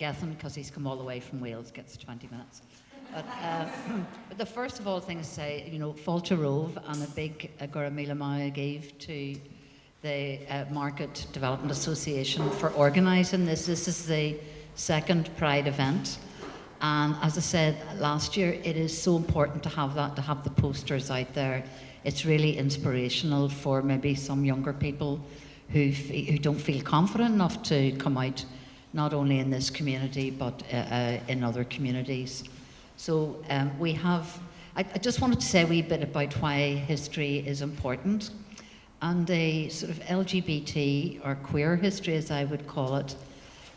Gethin, because he's come all the way from Wales, gets 20 minutes. But the first of all thing is say, Fáilte Rove and a big Guramila Maya gave to the Market Development Association for organising this. This is the second Pride event. And as I said last year, it is so important to have that, to have the posters out there. It's really inspirational for maybe some younger people who don't feel confident enough to come out, not only in this community, but in other communities. So I just wanted to say a wee bit about why history is important. And a sort of LGBT or queer history, as I would call it,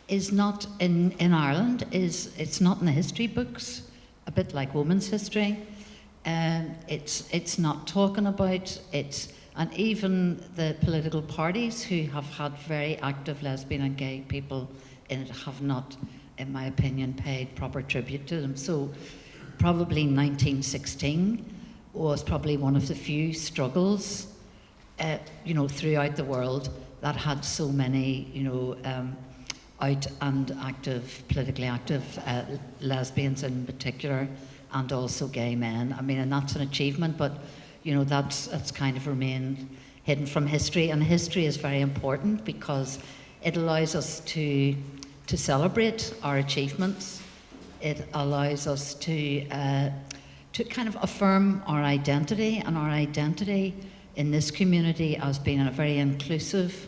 is not in Ireland, it's not in the history books, a bit like women's history. It's not talking about it, and even the political parties who have had very active lesbian and gay people in it have not, in my opinion, paid proper tribute to them. So probably 1916 was probably one of the few struggles throughout the world that had so many out and active, politically active lesbians in particular, and also gay men. I mean, and that's an achievement, but that's kind of remained hidden from history. And history is very important because it allows us to celebrate our achievements. It allows us to kind of affirm our identity, and our identity in this community as being a very inclusive,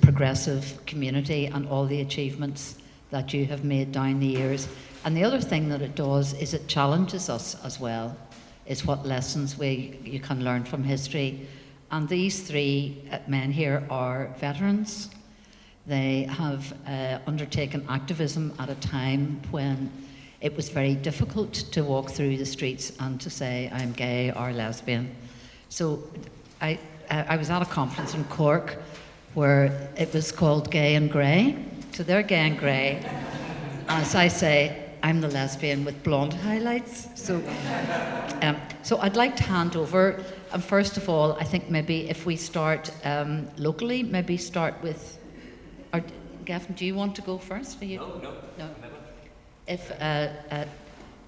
progressive community, and all the achievements that you have made down the years. And the other thing that it does is it challenges us as well. It's what lessons you can learn from history. And these three men here are veterans. They have undertaken activism at a time when it was very difficult to walk through the streets and to say I'm gay or lesbian. So I was at a conference in Cork where it was called Gay and Grey. So they're gay and grey. As I say, I'm the lesbian with blonde highlights. So I'd like to hand over. And first of all, I think maybe if we start locally, maybe start with, Gethin, do you want to go first? No. If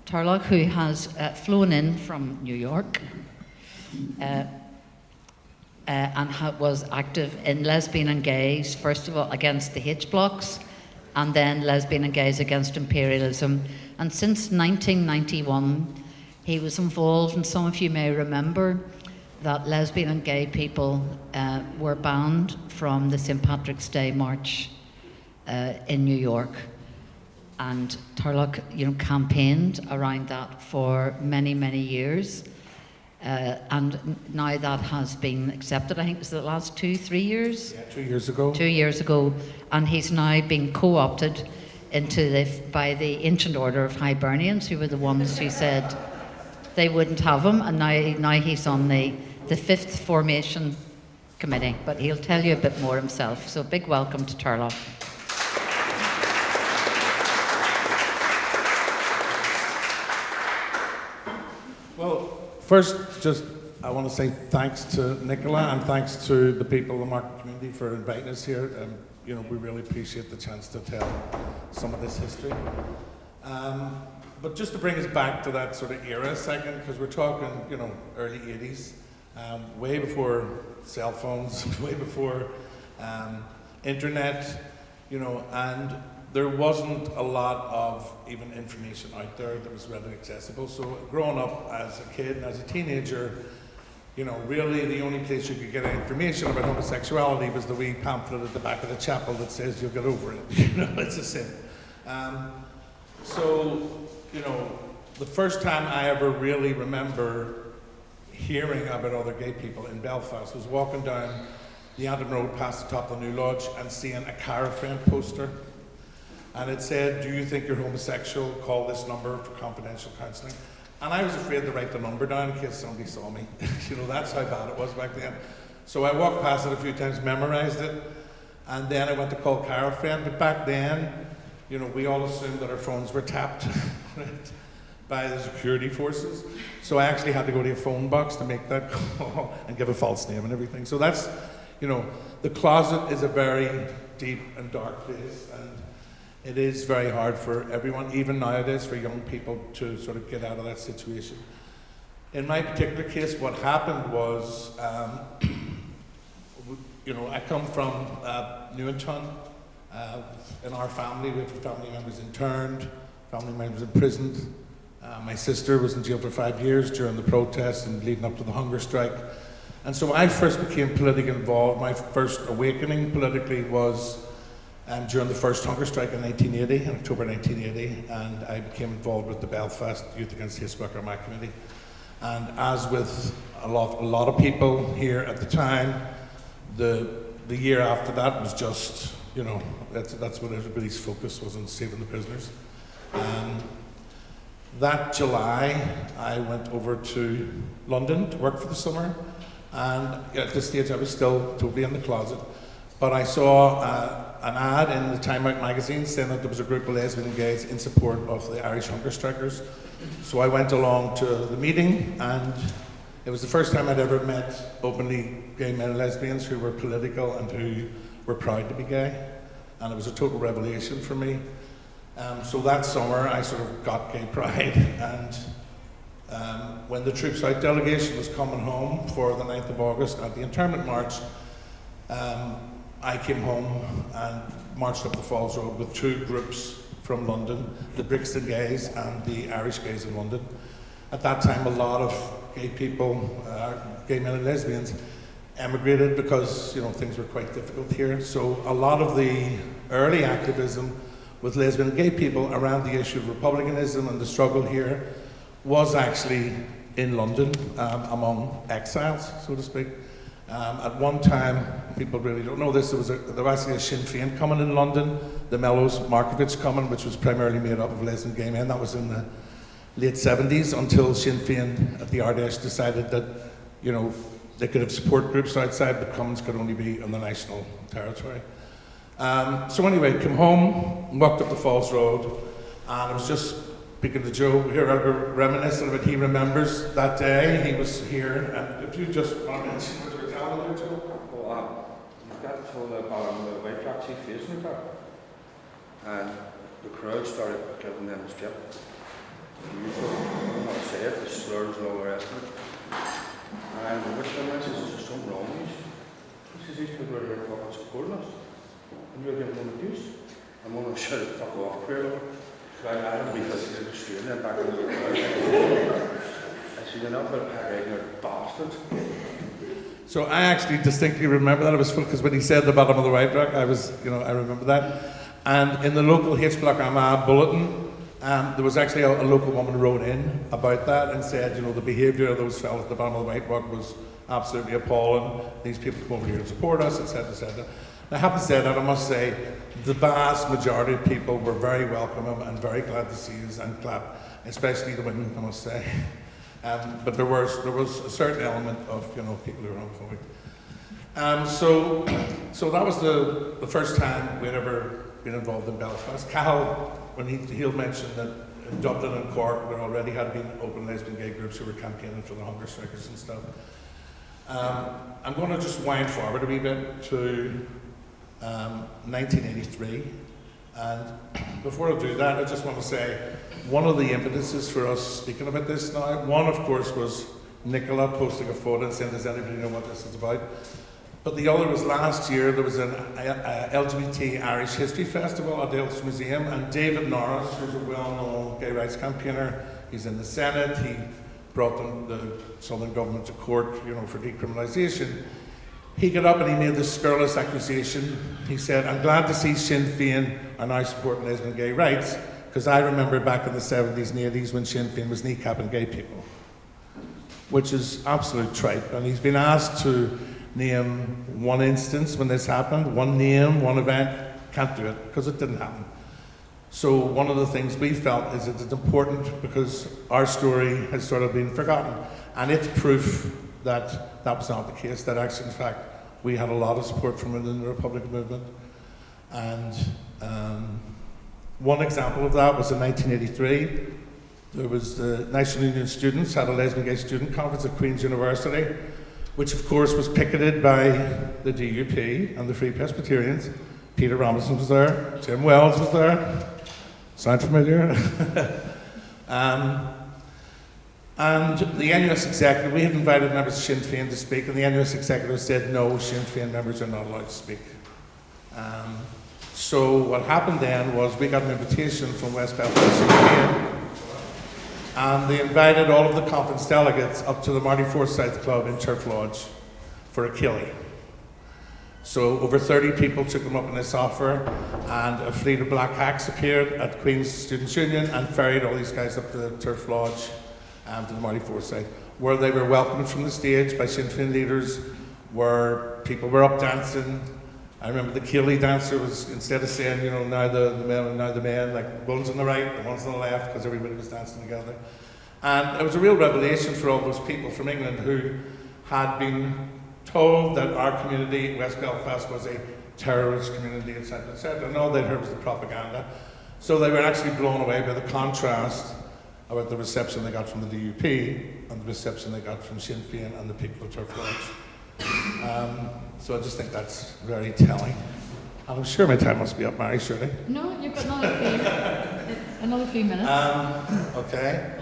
Tarlach, who has flown in from New York, and was active in lesbian and gays, first of all against the H-blocks, and then lesbian and gays against imperialism. And since 1991, he was involved, and some of you may remember that lesbian and gay people were banned from the St. Patrick's Day March in New York. And Tarlach, campaigned around that for many, many years. And now that has been accepted. I think it was the last 2-3 years? Yeah, 2 years ago. 2 years ago. And he's now been co-opted by the Ancient Order of Hibernians, who were the ones who said they wouldn't have him. And now he's on the 5th Formation Committee. But he'll tell you a bit more himself. So big welcome to Tarlach. Well, first, I want to say thanks to Nicola and thanks to the people of the market community for inviting us here. We really appreciate the chance to tell some of this history. But just to bring us back to that sort of era a second, because we're talking, early 80s, way before cell phones, way before internet, and there wasn't a lot of even information out there that was readily accessible. So growing up as a kid and as a teenager, really the only place you could get information about homosexuality was the wee pamphlet at the back of the chapel that says you'll get over it. It's a sin. The first time I ever really remember hearing about other gay people in Belfast was walking down the Antrim Road past the top of the New Lodge and seeing a Cara Friend poster. And it said, do you think you're homosexual? Call this number for confidential counselling. And I was afraid to write the number down in case somebody saw me. That's how bad it was back then. So I walked past it a few times, memorised it, and then I went to call Cara Friend. But back then, we all assumed that our phones were tapped by the security forces. So I actually had to go to a phone box to make that call and give a false name and everything. So that's, the closet is a very deep and dark place, and it is very hard for everyone, even nowadays, for young people to sort of get out of that situation. In my particular case, what happened was, I come from Newington. In our family, we have family members interned, family members imprisoned. My sister was in jail for 5 years during the protests and leading up to the hunger strike. And so I first became politically involved. My first awakening politically was during the first hunger strike in 1980, in October 1980, and I became involved with the Belfast Youth Against Hate Speech Armagh Committee. And as with a lot of people here at the time, the year after that was just, that's what everybody's focus was, on saving the prisoners. That July, I went over to London to work for the summer, and at this stage I was still totally in the closet, but I saw an ad in the Time Out magazine saying that there was a group of lesbian and gays in support of the Irish hunger strikers. So I went along to the meeting, and it was the first time I'd ever met openly gay men and lesbians who were political and who were proud to be gay, and it was a total revelation for me. So that summer I sort of got gay pride, and when the Troops Out delegation was coming home for the 9th of August at the internment march, I came home and marched up the Falls Road with two groups from London, the Brixton Gays and the Irish Gays in London. At that time, a lot of gay people, gay men and lesbians, emigrated because things were quite difficult here. So a lot of the early activism with lesbian and gay people around the issue of republicanism and the struggle here was actually in London, among exiles, so to speak. At one time, people really don't know this, there was actually a Sinn Féin coming in London, the Mellows Markovich coming, which was primarily made up of lesbian gay men. That was in the late 70s, until Sinn Féin at the Ardèche decided that, they could have support groups outside, but Commons could only be on the national territory. So anyway, came home, walked up the Falls Road, and I was just speaking to Joe here, reminiscing of it. He remembers that day, he was here, and if you just want to mention what you were telling me, Joe. Well, you've got to tell the bottom of the white track seat facing the car, and the crowd started giving them a strip. I'm not say it, the slurs and all the rest of it. And the witch says, there's something wrong with you. He says, these people are here fucking supporting us. And you're giving them abuse. And one of them shouted, fuck off, queer lover. So I had him because he was straight in back into the crowd. I said, you're not going to pack ignorant bastards. So I actually distinctly remember that. It was funny because when he said the bottom of the right track, I remember that. And in the local H Block Armagh bulletin, there was actually a local woman wrote in about that and said, the behaviour of those fellas at the bottom of the White Rock was absolutely appalling. These people come over here to support us, etc., etc. I haven't said that, I must say, the vast majority of people were very welcoming and very glad to see us and clap, especially the women, I must say. But there was a certain element of, people who were homophobic. So that was the first time we'd ever been involved in Belfast. Cathal, when he'll mention that in Dublin and Cork there already had been open lesbian gay groups who were campaigning for the hunger strikers and stuff. I'm going to just wind forward a wee bit to 1983, and before I do that, I just want to say one of the impetuses for us speaking about this now, one of course was Nicola posting a photo and saying, does anybody know what this is about? But the other was last year, there was an LGBT Irish History Festival at the Ulster Museum, and David Norris, who's a well-known gay rights campaigner, he's in the Senate, he brought the Southern government to court, for decriminalisation. He got up and he made this scurrilous accusation. He said, I'm glad to see Sinn Féin are now supporting lesbian and gay rights, because I remember back in the 70s and 80s when Sinn Féin was kneecapping gay people, which is absolute tripe. And he's been asked to name one instance when this happened, one name, one event. Can't do it, because it didn't happen. So one of the things we felt is that it's important because our story has sort of been forgotten. And it's proof that that was not the case, that actually, in fact, we had a lot of support from within the Republican movement. And one example of that was in 1983. There was the National Union Students had a lesbian gay student conference at Queen's University, which of course was picketed by the DUP and the Free Presbyterians, Peter Robinson was there, Jim Wells was there. Sound familiar? And the NUS executive, we had invited members of Sinn Féin to speak, and the NUS executive said no, Sinn Féin members are not allowed to speak. So what happened then was we got an invitation from West Belfast Sinn Féin, and they invited all of the conference delegates up to the Marty Forsyth Club in Turf Lodge for a killie. So over 30 people took them up on this offer, and a fleet of black hacks appeared at Queen's Students' Union and ferried all these guys up to the Turf Lodge to the Marty Forsyth, where they were welcomed from the stage by Sinn Féin leaders, where people were up dancing. I remember the killie dancer was, instead of saying, you know, now the men and now the men, like one's on the right, the one's on the left, because everybody was dancing together. And it was a real revelation for all those people from England who had been told that our community, West Belfast, was a terrorist community, etc., etc., and all they'd heard was the propaganda. So they were actually blown away by the contrast about the reception they got from the DUP and the reception they got from Sinn Féin and the people of Turf Lodge. So I just think that's very telling. And I'm sure my time must be up, Mary, surely. No, you've got another few minutes. Okay.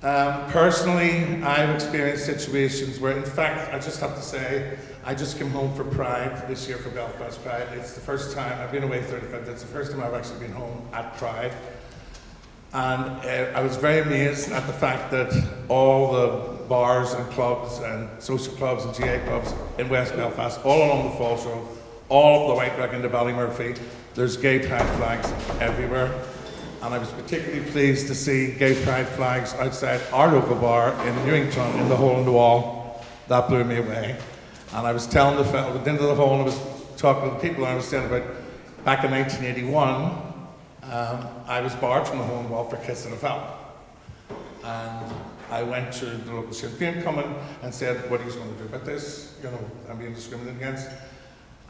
Personally, I've experienced situations where, in fact, I just have to say, I just came home for Pride this year, for Belfast Pride. It's the first time, I've been away 35 days, it's the first time I've actually been home at Pride. And I was very amazed at the fact that all the bars and clubs and social clubs and GA clubs in West Belfast, all along the Falls Road, all up the White Rock into Ballymurphy, there's gay pride flags everywhere. And I was particularly pleased to see gay pride flags outside our local bar in Newington in the hole in the wall. That blew me away. And I was telling the fellow, went into the hole and I was talking to the people, and I was saying about back in 1981, I was barred from the hole in the wall for kissing a fella. And I went to the local Sinn Féin coming and said, what are you going to do about this? You know, I'm being discriminated against.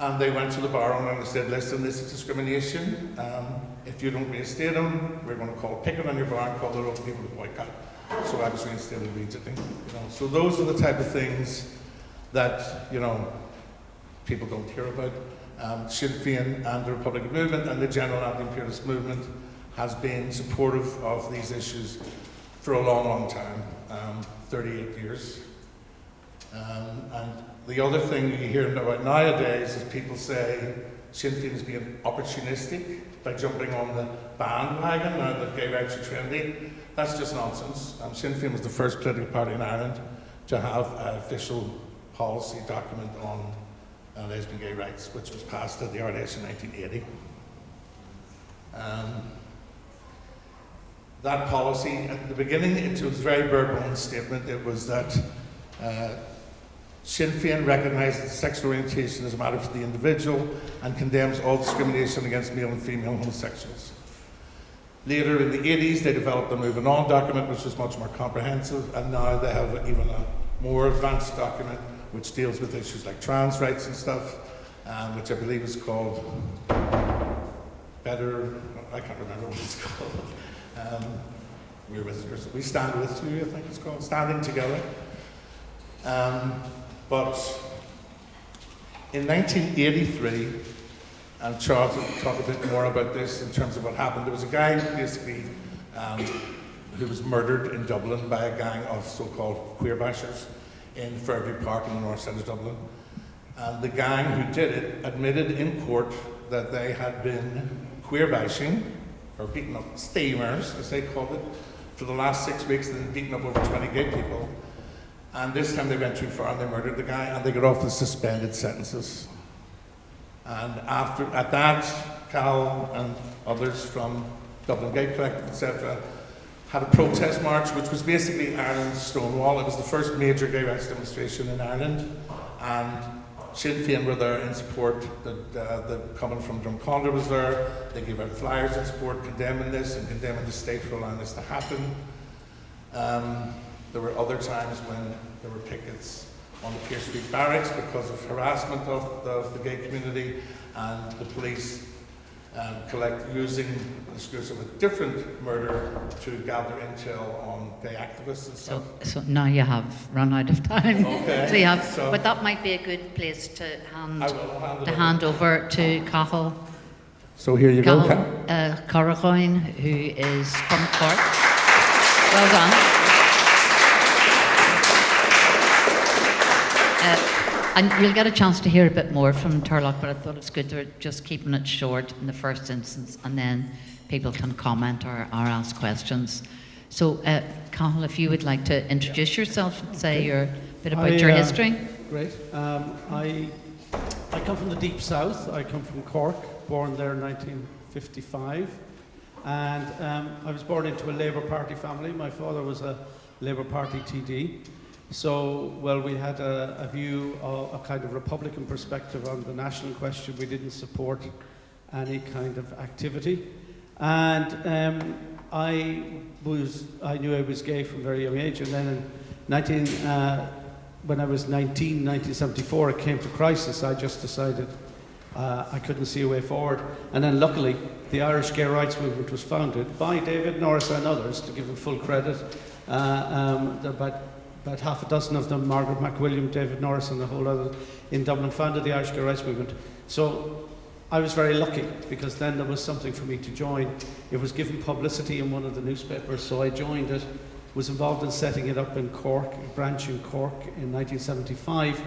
And they went to the bar owner and said, listen, this is discrimination. If you don't reinstate him, we're going to call a picket on your bar and call the local people to boycott. So I was reinstated immediately. You know, so those are the type of things that, you know, people don't hear about. Sinn Féin and the Republican movement and the general anti-imperialist movement has been supportive of these issues for a long, long time, 38 years. And the other thing you hear about nowadays is people say Sinn Féin is being opportunistic by jumping on the bandwagon now that gay rights are trendy. That's just nonsense. Sinn Féin was the first political party in Ireland to have an official policy document on lesbian gay rights, which was passed at the RDS in 1980. That policy, at the beginning, it was a very bare-bones statement. It was that Sinn Féin recognises that sexual orientation is a matter for the individual and condemns all discrimination against male and female homosexuals. Later in the 80s, they developed the Moving On document, which was much more comprehensive, and now they have even a more advanced document which deals with issues like trans rights and stuff, which I believe is called Better, I can't remember what it's called. We're with, we stand with you, I think it's called, Standing Together. But in 1983, and Charles will talk a bit more about this in terms of what happened, there was a guy basically who was murdered in Dublin by a gang of so-called queer bashers in Fairview Park in the north side of Dublin. And the gang who did it admitted in court that they had been queer bashing, or beating up steamers, as they called it, for the last 6 weeks. They'd beaten up over 20 gay people. And this time they went too far and they murdered the guy, and they got off with suspended sentences. And at that, Cathal and others from Dublin Gay Collective, etc., had a protest march, which was basically Ireland's Stonewall. It was the first major gay rights demonstration in Ireland, and Sinn Féin were there in support. The coming from Drumcondra was there. They gave out flyers in support, condemning this and condemning the state for allowing this to happen. There were other times when there were pickets on the Pearse Street barracks because of harassment of the gay community, and the police using the excuse of a different murder to gather intel on gay activists and stuff. So now you have run out of time. Okay. So you have, but that might be a good place to hand over to Cathal. So here you go. Kerrigan, who is from Cork. Well done. And you'll get a chance to hear a bit more from Tarlach, but I thought it was good to just keeping it short in the first instance, and then people can comment or ask questions. So, Cathal, if you would like to introduce yourself and say a bit about your history. Great. I come from the deep south. I come from Cork, born there in 1955. And I was born into a Labour Party family. My father was a Labour Party TD. So, well, we had a view, a kind of Republican perspective on the national question. We didn't support any kind of activity. And I knew I was gay from a very young age. And then when I was 1974, it came to crisis. I just decided I couldn't see a way forward. And then luckily, the Irish gay rights movement was founded by David Norris and others, to give them full credit. About half a dozen of them, Margaret McWilliam, David Norris and a whole other in Dublin, founded the Irish gay rights movement. So I was very lucky, because then there was something for me to join. It was given publicity in one of the newspapers, so I joined it, was involved in setting it up in Cork, a branch in Cork in 1975.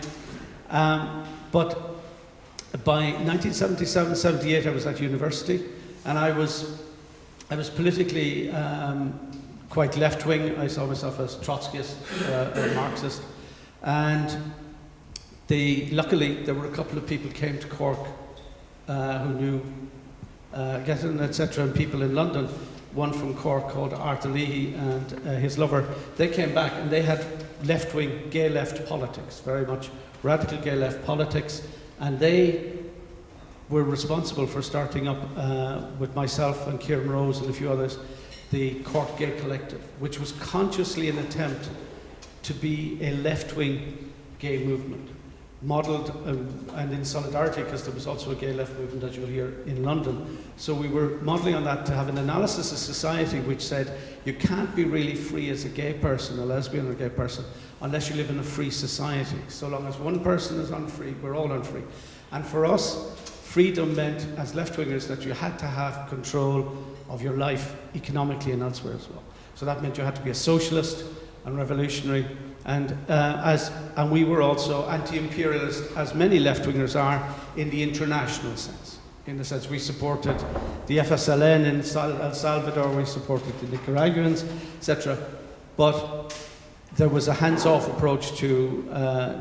But by 1977-78 I was at university, and I was politically quite left-wing. I saw myself as Trotskyist, or Marxist, and luckily there were a couple of people who came to Cork who knew Gethin, etc., and people in London. One from Cork called Arthur Leahy and his lover. They came back and they had left-wing, gay left politics, very much radical gay left politics, and they were responsible for starting up with myself and Kieran Rose and a few others, the Cork Gay Collective, which was consciously an attempt to be a left-wing gay movement, modelled and in solidarity, because there was also a gay left movement, as you'll hear, in London. So we were modelling on that to have an analysis of society which said you can't be really free as a gay person, a lesbian or a gay person, unless you live in a free society. So long as one person is unfree, we're all unfree. And for us, freedom meant, as left-wingers, that you had to have control of your life economically and elsewhere as well. So that meant you had to be a socialist and revolutionary, and we were also anti-imperialist, as many left-wingers are, in the international sense. In the sense we supported the FSLN in El Salvador, we supported the Nicaraguans, etc. But there was a hands-off approach to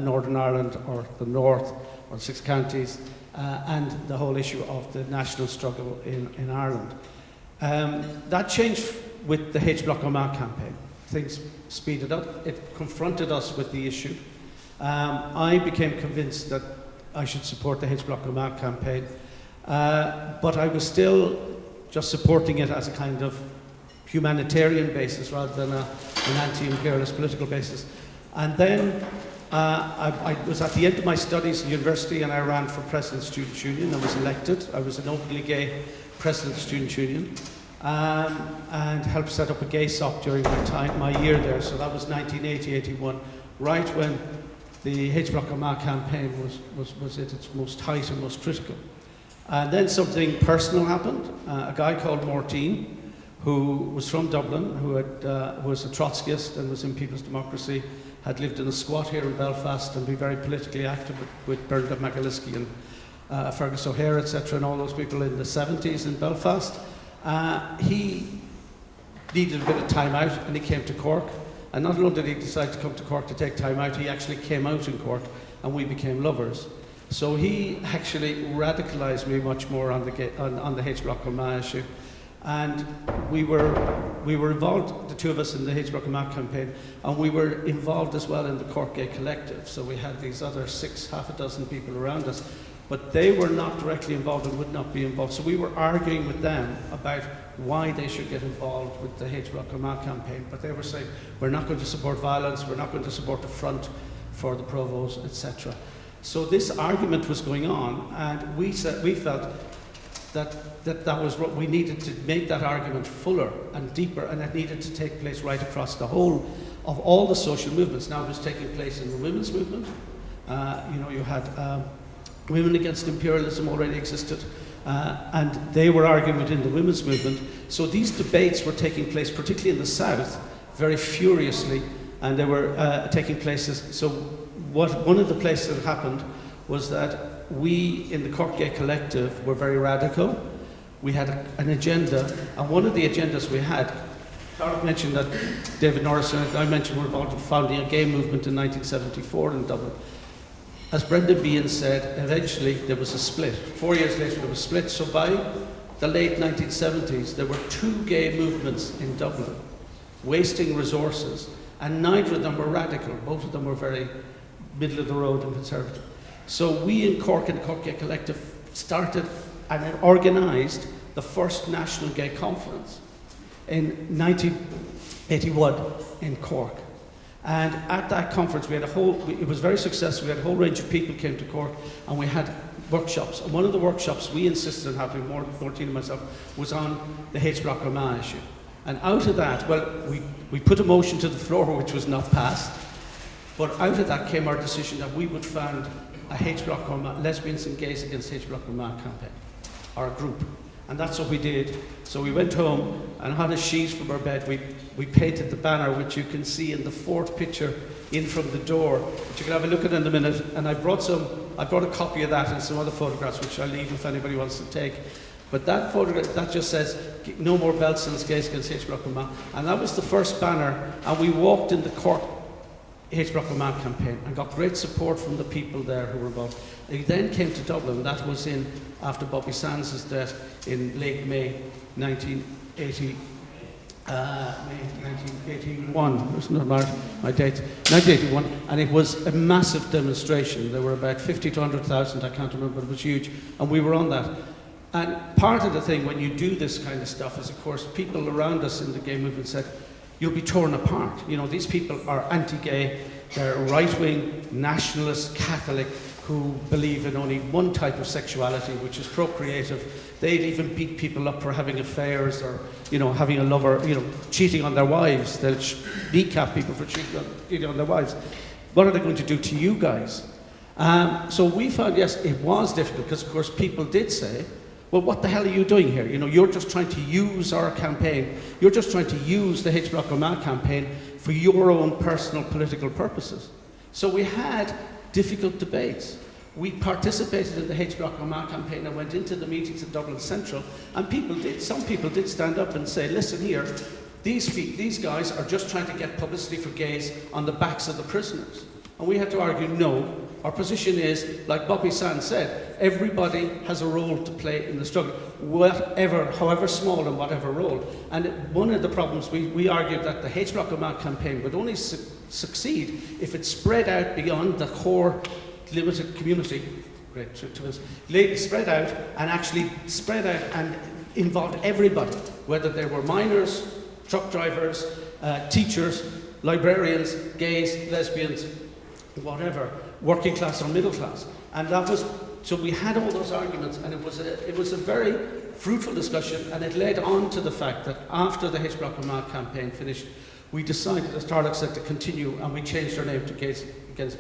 Northern Ireland, or the North, or the 6 counties, and the whole issue of the national struggle in Ireland. That changed with the H Block Omagh campaign. Things speeded up. It confronted us with the issue. I became convinced that I should support the H Block Omagh campaign, but I was still just supporting it as a kind of humanitarian basis rather than an anti-imperialist political basis. And then I was at the end of my studies at university, and I ran for President of the Students' Union. I was elected. I was an openly gay President of the Students' Union, and helped set up a gay SOC during my year there. So that was 1980-81, right when the H Block Omagh campaign was at its most height and most critical. And then something personal happened. A guy called Morteen, who was from Dublin, who was a Trotskyist and was in People's Democracy, had lived in a squat here in Belfast and been very politically active with Bernadette MacNiallis and Fergus O'Hare, etc., and all those people in the 70s in Belfast. He needed a bit of time out, and he came to Cork. And not only did he decide to come to Cork to take time out, he actually came out in Cork, and we became lovers. So he actually radicalised me much more on the H Block Omagh issue. And we were involved, the two of us, in the H Block Omagh campaign, and we were involved as well in the Cork Gay Collective. So we had these other half a dozen people around us, but they were not directly involved and would not be involved. So we were arguing with them about why they should get involved with the H Block Omagh campaign, but they were saying, we're not going to support violence, we're not going to support the front for the provost, etc. So this argument was going on, and we felt that was what we needed to make that argument fuller and deeper, and it needed to take place right across the whole of all the social movements. Now it was taking place in the women's movement. You had Women Against Imperialism already existed, and they were arguing within the women's movement. So these debates were taking place, particularly in the South, very furiously, and they were taking places. So one of the places that happened was that we in the Cork Gay Collective were very radical. We had an agenda, and one of the agendas we had, Tarlach mentioned that David Norris and I mentioned we're about founding a gay movement in 1974 in Dublin. As Brendan Behan said, eventually there was a split. 4 years later there was a split, so by the late 1970s there were 2 gay movements in Dublin, wasting resources, and neither of them were radical. Both of them were very middle of the road and conservative. So we in Cork and the Cork Gay Collective started and organised the first national gay conference in 1981 in Cork. And at that conference we had it was very successful. We had a whole range of people came to Cork, and we had workshops. And one of the workshops we insisted on having, Martine and myself, was on the H. Block Armagh issue. And out of that, well, we put a motion to the floor which was not passed, but out of that came our decision that we would found a H. Block Armagh, Lesbians and Gays Against H. Block Armagh campaign, or a group. And that's what we did. So we went home and on a sheet from our bed, we painted the banner, which you can see in the 4th picture in from the door, which you can have a look at in a minute. And I brought a copy of that and some other photographs, which I'll leave if anybody wants to take. But that photograph, that just says, no more Belsons, Gays Against H. Block Armagh. And that was the first banner, and we walked in the Cork H. Block Armagh campaign and got great support from the people there who were involved. They then came to Dublin. That was after Bobby Sands' death in late May 1980. May 1981, wasn't my date? 1981, and it was a massive demonstration. There were about 50 to 100,000, I can't remember, but it was huge, and we were on that. And part of the thing when you do this kind of stuff is, of course, people around us in the gay movement said, you'll be torn apart. You know, these people are anti-gay, they're right-wing, nationalist, Catholic, who believe in only one type of sexuality, which is procreative. They'd even beat people up for having affairs or, having a lover, cheating on their wives. They'll kneecap people for cheating on their wives. What are they going to do to you guys? So we found, yes, it was difficult, because, of course, people did say, well, what the hell are you doing here? You're just trying to use our campaign. You're just trying to use the H. Block Armagh campaign for your own personal political purposes. So we had difficult debates. We participated in the H. Block Armagh campaign and went into the meetings in Dublin Central, and some people did stand up and say, listen here, these guys are just trying to get publicity for gays on the backs of the prisoners. And we had to argue, no, our position is, like Bobby Sands said, everybody has a role to play in the struggle, however small and whatever role. And one of the problems, we argued that the H. Block Armagh campaign would only succeed if it spread out beyond the core limited community, spread out and involved everybody, whether they were minors, truck drivers, teachers, librarians, gays, lesbians, whatever, working class or middle class. And so we had all those arguments, and it was a very fruitful discussion, and it led on to the fact that after the H. Block Armagh campaign finished, we decided, as Tarlach said, to continue, and we changed our name to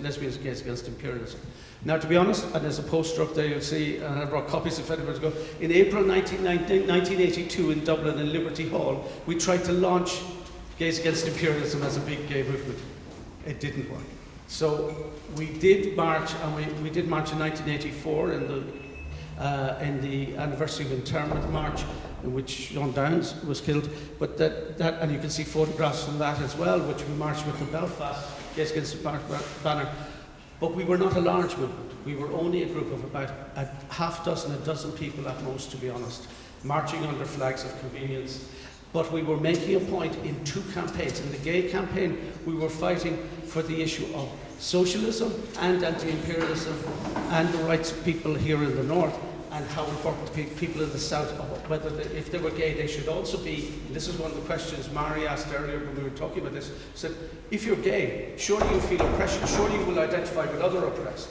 Lesbians, Gays Against Imperialism. Now, to be honest, and there's a poster up there you'll see, and I brought copies if anybody's go. In April 1982 in Dublin in Liberty Hall, we tried to launch Gays Against Imperialism as a big gay movement. It didn't work. So we did march, and we did march in 1984 in the anniversary of internment march, in which John Downs was killed. But that, and you can see photographs from that as well, which we marched with the Belfast Gays Against the banner. But we were not a large movement. We were only a group of about a dozen people at most, to be honest, marching under flags of convenience. But we were making a point in 2 campaigns. In the gay campaign, we were fighting for the issue of socialism and anti-imperialism and the rights of people here in the north, and how important people in the south, whether if they were gay, they should also be. This is one of the questions Marie asked earlier when we were talking about this. Said, if you're gay, surely you feel oppression, surely you will identify with other oppressed.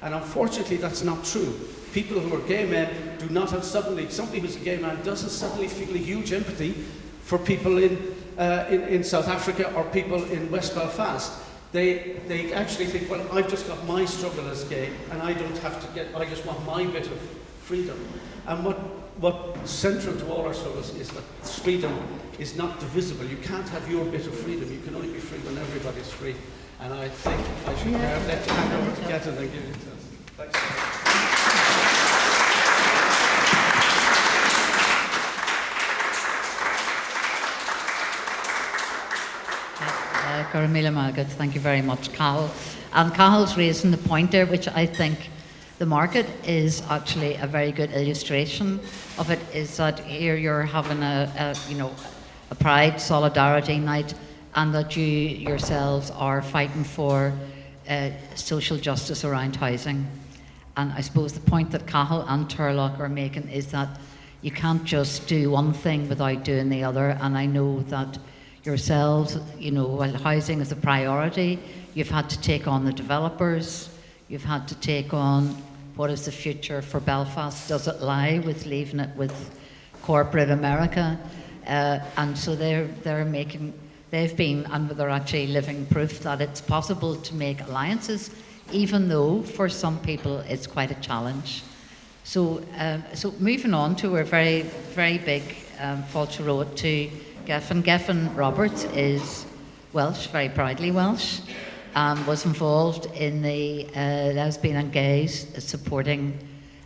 And unfortunately, that's not true. People who are gay men do not have suddenly, somebody who's a gay man doesn't suddenly feel a huge empathy for people in South Africa or people in West Belfast. They actually think, well, I've just got my struggle as gay, and I don't have to I just want my bit of freedom. And what's central to all our struggles is that freedom is not divisible. You can't have your bit of freedom. You can only be free when everybody's free. And I think I should let you hand over to Gethin and give it to us. Thanks. Garamila Malgat, thank you very much, Cathal. And Cathal's raising the point there, which I think the market is actually a very good illustration of it, is that here you're having a pride solidarity night, and that you yourselves are fighting for social justice around housing. And I suppose the point that Cathal and Tarlach are making is that you can't just do one thing without doing the other. And I know that yourselves, while housing is a priority, you've had to take on the developers, you've had to take on what is the future for Belfast. Does it lie with leaving it with corporate America? And so they've been, and they're actually living proof that it's possible to make alliances, even though for some people it's quite a challenge. So moving on to our very, very big Fáilte Road to Gethin. Gethin Roberts is Welsh, very proudly Welsh, was involved in the lesbian and gays supporting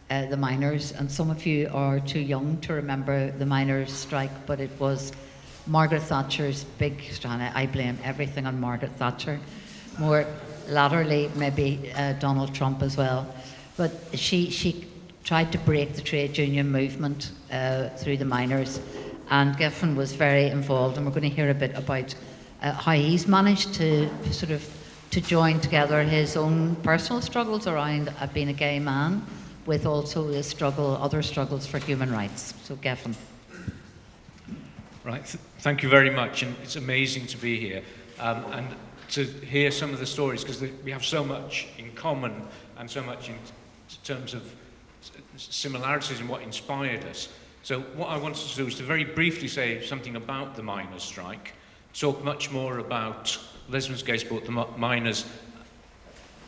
the miners. And some of you are too young to remember the miners' strike, but it was Margaret Thatcher's big strike. I blame everything on Margaret Thatcher. More latterly, maybe Donald Trump as well. But she tried to break the trade union movement through the miners. And Gethin was very involved, and we're going to hear a bit about how he's managed to to join together his own personal struggles around being a gay man with also the other struggles for human rights. So Gethin. Right, thank you very much, and it's amazing to be here and to hear some of the stories, because we have so much in common and so much in terms of similarities in what inspired us. So what I wanted to do is to very briefly say something about the miners' strike, talk much more about Lesbians, Gay Sport, the miners,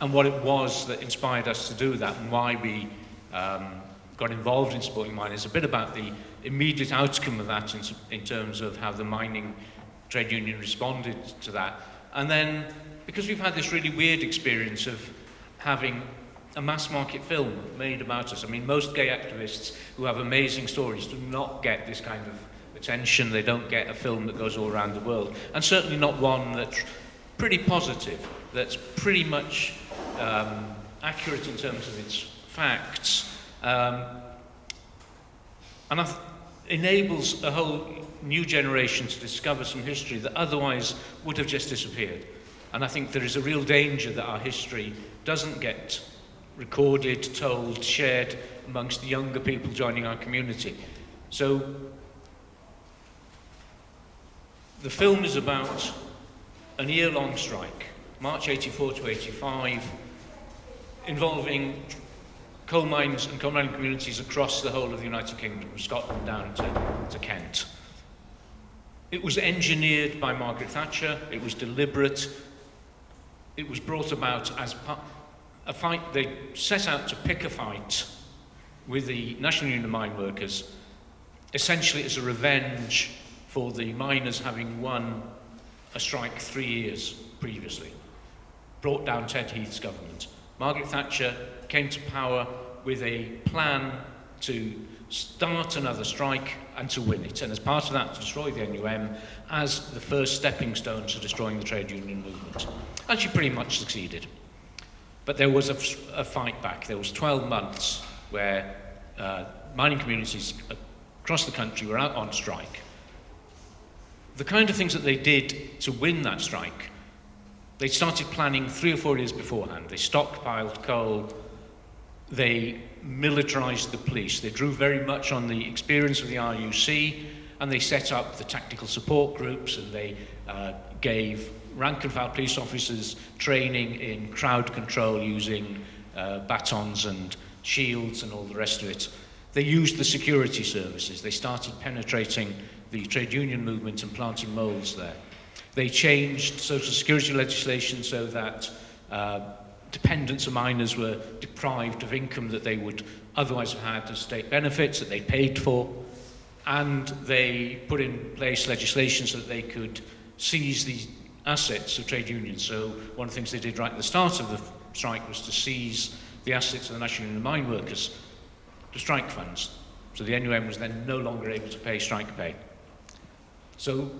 and what it was that inspired us to do that, and why we got involved in supporting miners, a bit about the immediate outcome of that in terms of how the mining trade union responded to that. And then, because we've had this really weird experience of having a mass market film made about us. I mean, most gay activists who have amazing stories do not get this kind of attention. They don't get a film that goes all around the world. And certainly not one that's pretty positive, that's pretty much accurate in terms of its facts. And enables a whole new generation to discover some history that otherwise would have just disappeared. And I think there is a real danger that our history doesn't get recorded, told, shared amongst the younger people joining our community. So the film is about a year-long strike, March 84 to 85, involving coal mines and coal mining communities across the whole of the United Kingdom, from Scotland down to Kent. It was engineered by Margaret Thatcher, it was deliberate, it was brought about as a fight. They set out to pick a fight with the National Union of Mine Workers, essentially as a revenge for the miners having won a strike 3 years previously, brought down Ted Heath's government. Margaret Thatcher came to power with a plan to start another strike and to win it, and as part of that to destroy the NUM as the first stepping stone to destroying the trade union movement. And she pretty much succeeded. But there was a fight back. There was 12 months where mining communities across the country were out on strike. The kind of things that they did to win that strike, they started planning 3 or 4 years beforehand. They stockpiled coal, they militarised the police, they drew very much on the experience of the RUC, and they set up the tactical support groups, and they gave rank and file police officers training in crowd control using batons and shields and all the rest of it. They used the security services. They started penetrating the trade union movement and planting moles there. They changed social security legislation so that dependents of minors were deprived of income that they would otherwise have had as state benefits that they paid for. And they put in place legislation so that they could seize the assets of trade unions. So one of the things they did right at the start of the strike was to seize the assets of the National Union of Mine Workers to strike funds. So the NUM was then no longer able to pay strike pay. So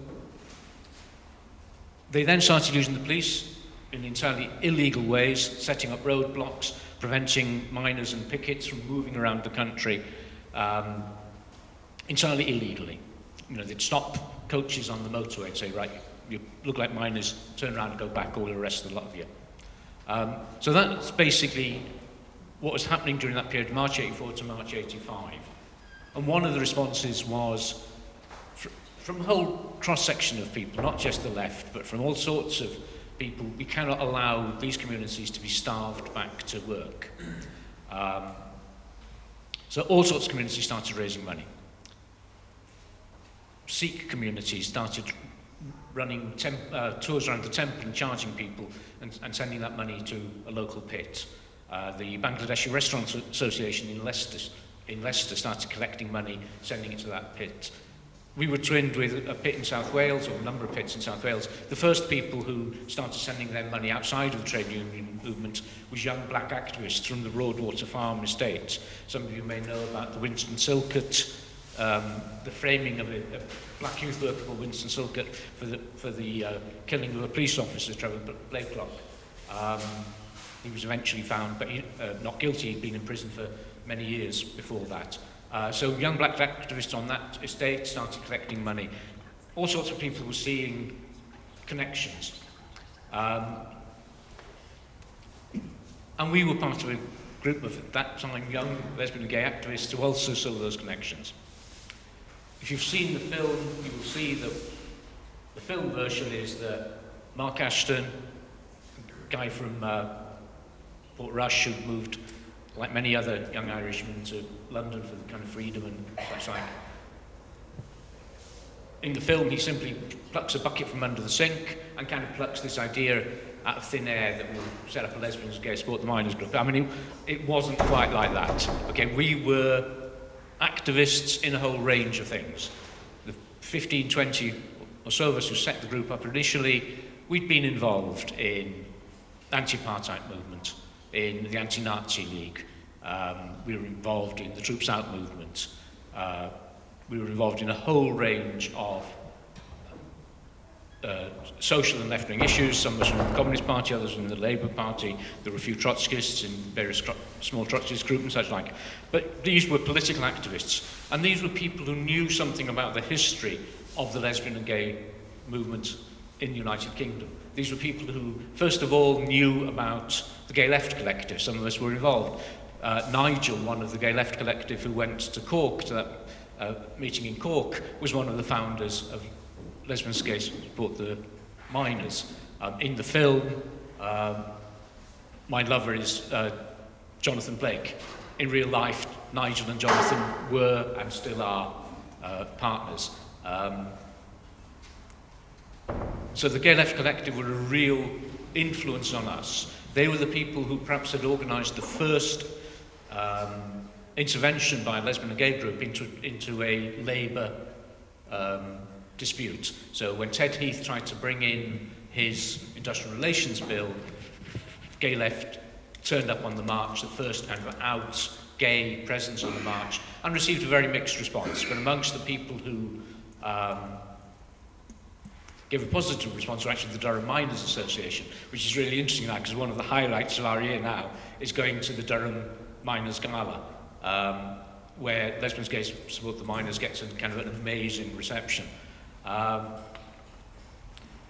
they then started using the police in entirely illegal ways, setting up roadblocks, preventing miners and pickets from moving around the country, entirely illegally. You know, they'd stop coaches on the motorway and say, right, you look like miners, turn around and go back, all the rest of the lot of you. So that's basically what was happening during that period, March 84 to March 85. And one of the responses was from a whole cross-section of people, not just the left, but from all sorts of people, we cannot allow these communities to be starved back to work. So all sorts of communities started raising money. Sikh communities started running tours around the temple and charging people and sending that money to a local pit. The Bangladeshi Restaurant Association in Leicester started collecting money, sending it to that pit. We were twinned with a pit in South Wales, or a number of pits in South Wales. The first people who started sending their money outside of the trade union movement was young black activists from the Broadwater Farm estate. Some of you may know about the Winston Silkett, the framing of a black youth worker called Winston Silkett for the killing of a police officer, Trevor Blakelock. He was eventually found, but not guilty. He'd been in prison for many years before that. So young black activists on that estate started collecting money. All sorts of people were seeing connections. And we were part of a group of, at that time, young lesbian and gay activists who also saw those connections. If you've seen the film, you will see that the film version is that Mark Ashton, a guy from Port Rush who moved, like many other young Irishmen, to London for the kind of freedom and such like. In the film, he simply plucks a bucket from under the sink and kind of plucks this idea out of thin air that we'll set up a lesbians, gay sport, the miners group. I mean, it wasn't quite like that. Okay, we were activists in a whole range of things. The 15, 20 or so of us who set the group up initially, we'd been involved in anti-apartheid movement, in the Anti-Nazi League. We were involved in the Troops Out movement. We were involved in a whole range of social and left-wing issues. Some of us from the Communist Party, others from the Labour Party. There were a few Trotskyists in various small Trotskyist groups and such like. But these were political activists. And these were people who knew something about the history of the lesbian and gay movement in the United Kingdom. These were people who, first of all, knew about the Gay Left Collective. Some of us were involved. Nigel, one of the Gay Left Collective who went to Cork, to that meeting in Cork, was one of the founders of Lesbians, Gays Support the Miners. In the film, my lover is Jonathan Blake. In real life, Nigel and Jonathan were and still are partners. So the Gay Left Collective were a real influence on us. They were the people who perhaps had organised the first intervention by a lesbian and gay group into a Labour dispute. So when Ted Heath tried to bring in his industrial relations bill, Gay Left turned up on the march, the first kind of out gay presence on the march, and received a very mixed response. But amongst the people who gave a positive response were actually the Durham Miners Association, which is really interesting now, because one of the highlights of our year now is going to the Durham Miners Gala, where Lesbians, Gays Support the Miners gets a kind of an amazing reception.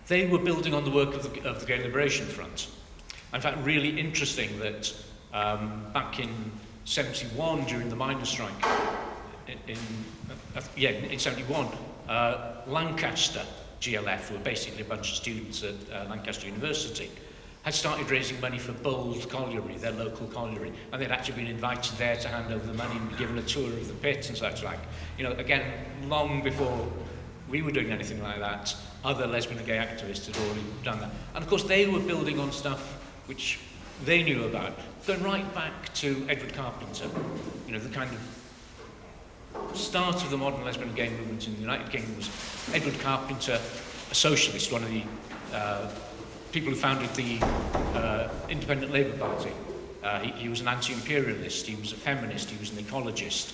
They were building on the work of the Gay Liberation Front. In fact, really interesting that back in 71, during the miners' strike, in 71, Lancaster GLF were basically a bunch of students at Lancaster University, had started raising money for Bold Colliery, their local colliery, and they'd actually been invited there to hand over the money and be given a tour of the pit and such like. You know, again, long before we were doing anything like that, other lesbian and gay activists had already done that. And of course they were building on stuff which they knew about, going right back to Edward Carpenter, you know, the kind of start of the modern lesbian and gay movement in the United Kingdom was Edward Carpenter, a socialist, one of the people who founded the Independent Labour Party. He was an anti-imperialist, he was a feminist, he was an ecologist.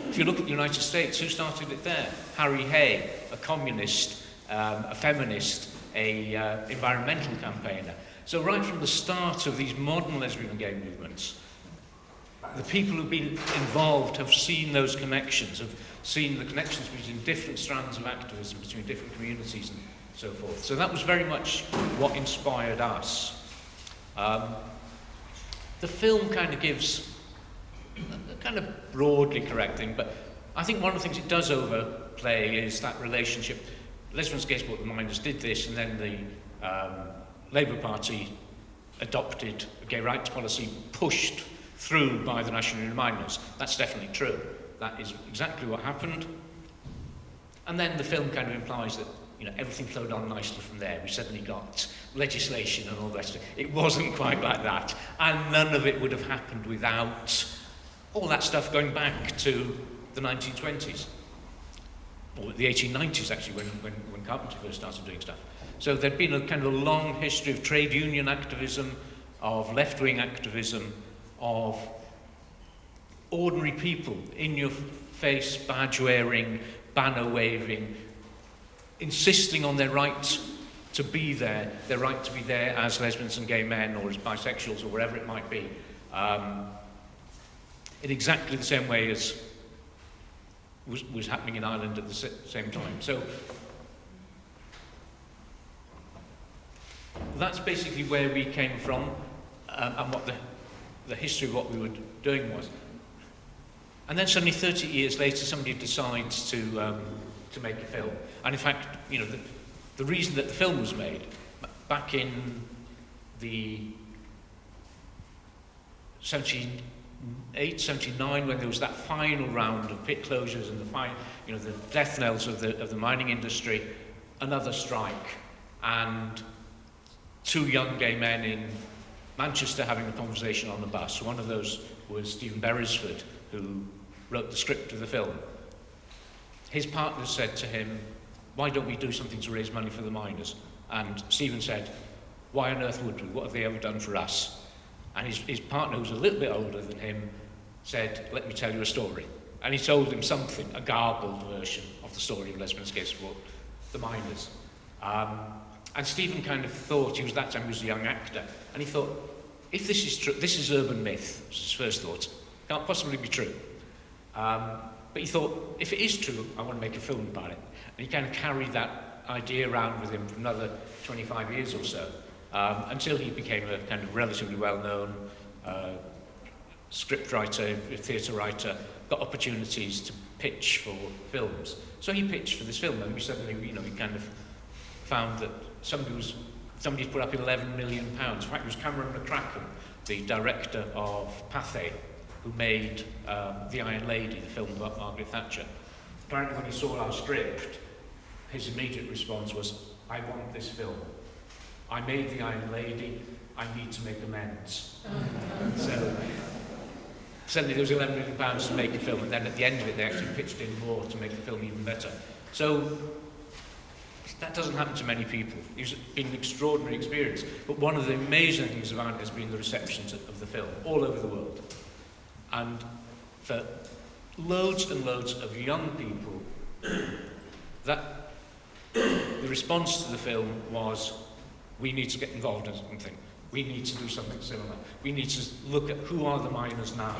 If you look at the United States, who started it there? Harry Hay, a communist, a feminist, a environmental campaigner. So right from the start of these modern lesbian and gay movements, the people who've been involved have seen those connections, have seen the connections between different strands of activism, between different communities and so forth. So that was very much what inspired us. The film kind of gives a kind of broadly correct thing, but I think one of the things it does overplay is that relationship. Lesbians, Gay Sport, the Miners did this, and then the Labour Party adopted a gay rights policy pushed through by the National Union of Miners. That's definitely true. That is exactly what happened. And then the film kind of implies that, you know, everything flowed on nicely from there. We suddenly got legislation and all the rest of it. It wasn't quite like that. And none of it would have happened without all that stuff going back to the 1920s. Or the 1890s, actually, when Carpenter first started doing stuff. So there'd been a kind of a long history of trade union activism, of left-wing activism, of ordinary people, in-your-face, badge-wearing, banner-waving, insisting on their right to be there, their right to be there as lesbians and gay men, or as bisexuals, or wherever it might be, in exactly the same way as was happening in Ireland at the same time. So that's basically where we came from, and what the history of what we were doing was. And then suddenly 30 years later somebody decides to make a film. And in fact, you know, the reason that the film was made, back in the 78, 79, when there was that final round of pit closures and the death knells of the mining industry, another strike, and two young gay men in Manchester having a conversation on the bus. One of those was Stephen Beresford, who wrote the script of the film. His partner said to him, "Why don't we do something to raise money for the miners?" And Stephen said, "Why on earth would we? What have they ever done for us?" And his partner, who was a little bit older than him, said, "Let me tell you a story." And he told him something, a garbled version of the story of Lesbians, Gay Sport, the miners. And Stephen kind of thought, he was a young actor, and he thought, if this is true, this is urban myth, was his first thought. Can't possibly be true. But he thought, if it is true, I want to make a film about it. And he kind of carried that idea around with him for another 25 years or so, until he became a kind of relatively well-known script writer, theatre writer, got opportunities to pitch for films. So he pitched for this film, and we suddenly, you know, we kind of found that somebody put up £11 million. In fact, it was Cameron McCracken, the director of Pathé, who made The Iron Lady, the film about Margaret Thatcher. Apparently when he saw our script, his immediate response was, "I want this film. I made The Iron Lady, I need to make amends." So suddenly there was £11 million to make a film, and then at the end of it they actually pitched in more to make the film even better. So that doesn't happen to many people. It's been an extraordinary experience. But one of the amazing things about it has been the reception of the film all over the world. And for loads and loads of young people, that the response to the film was, we need to get involved in something. We need to do something similar. We need to look at who are the miners now.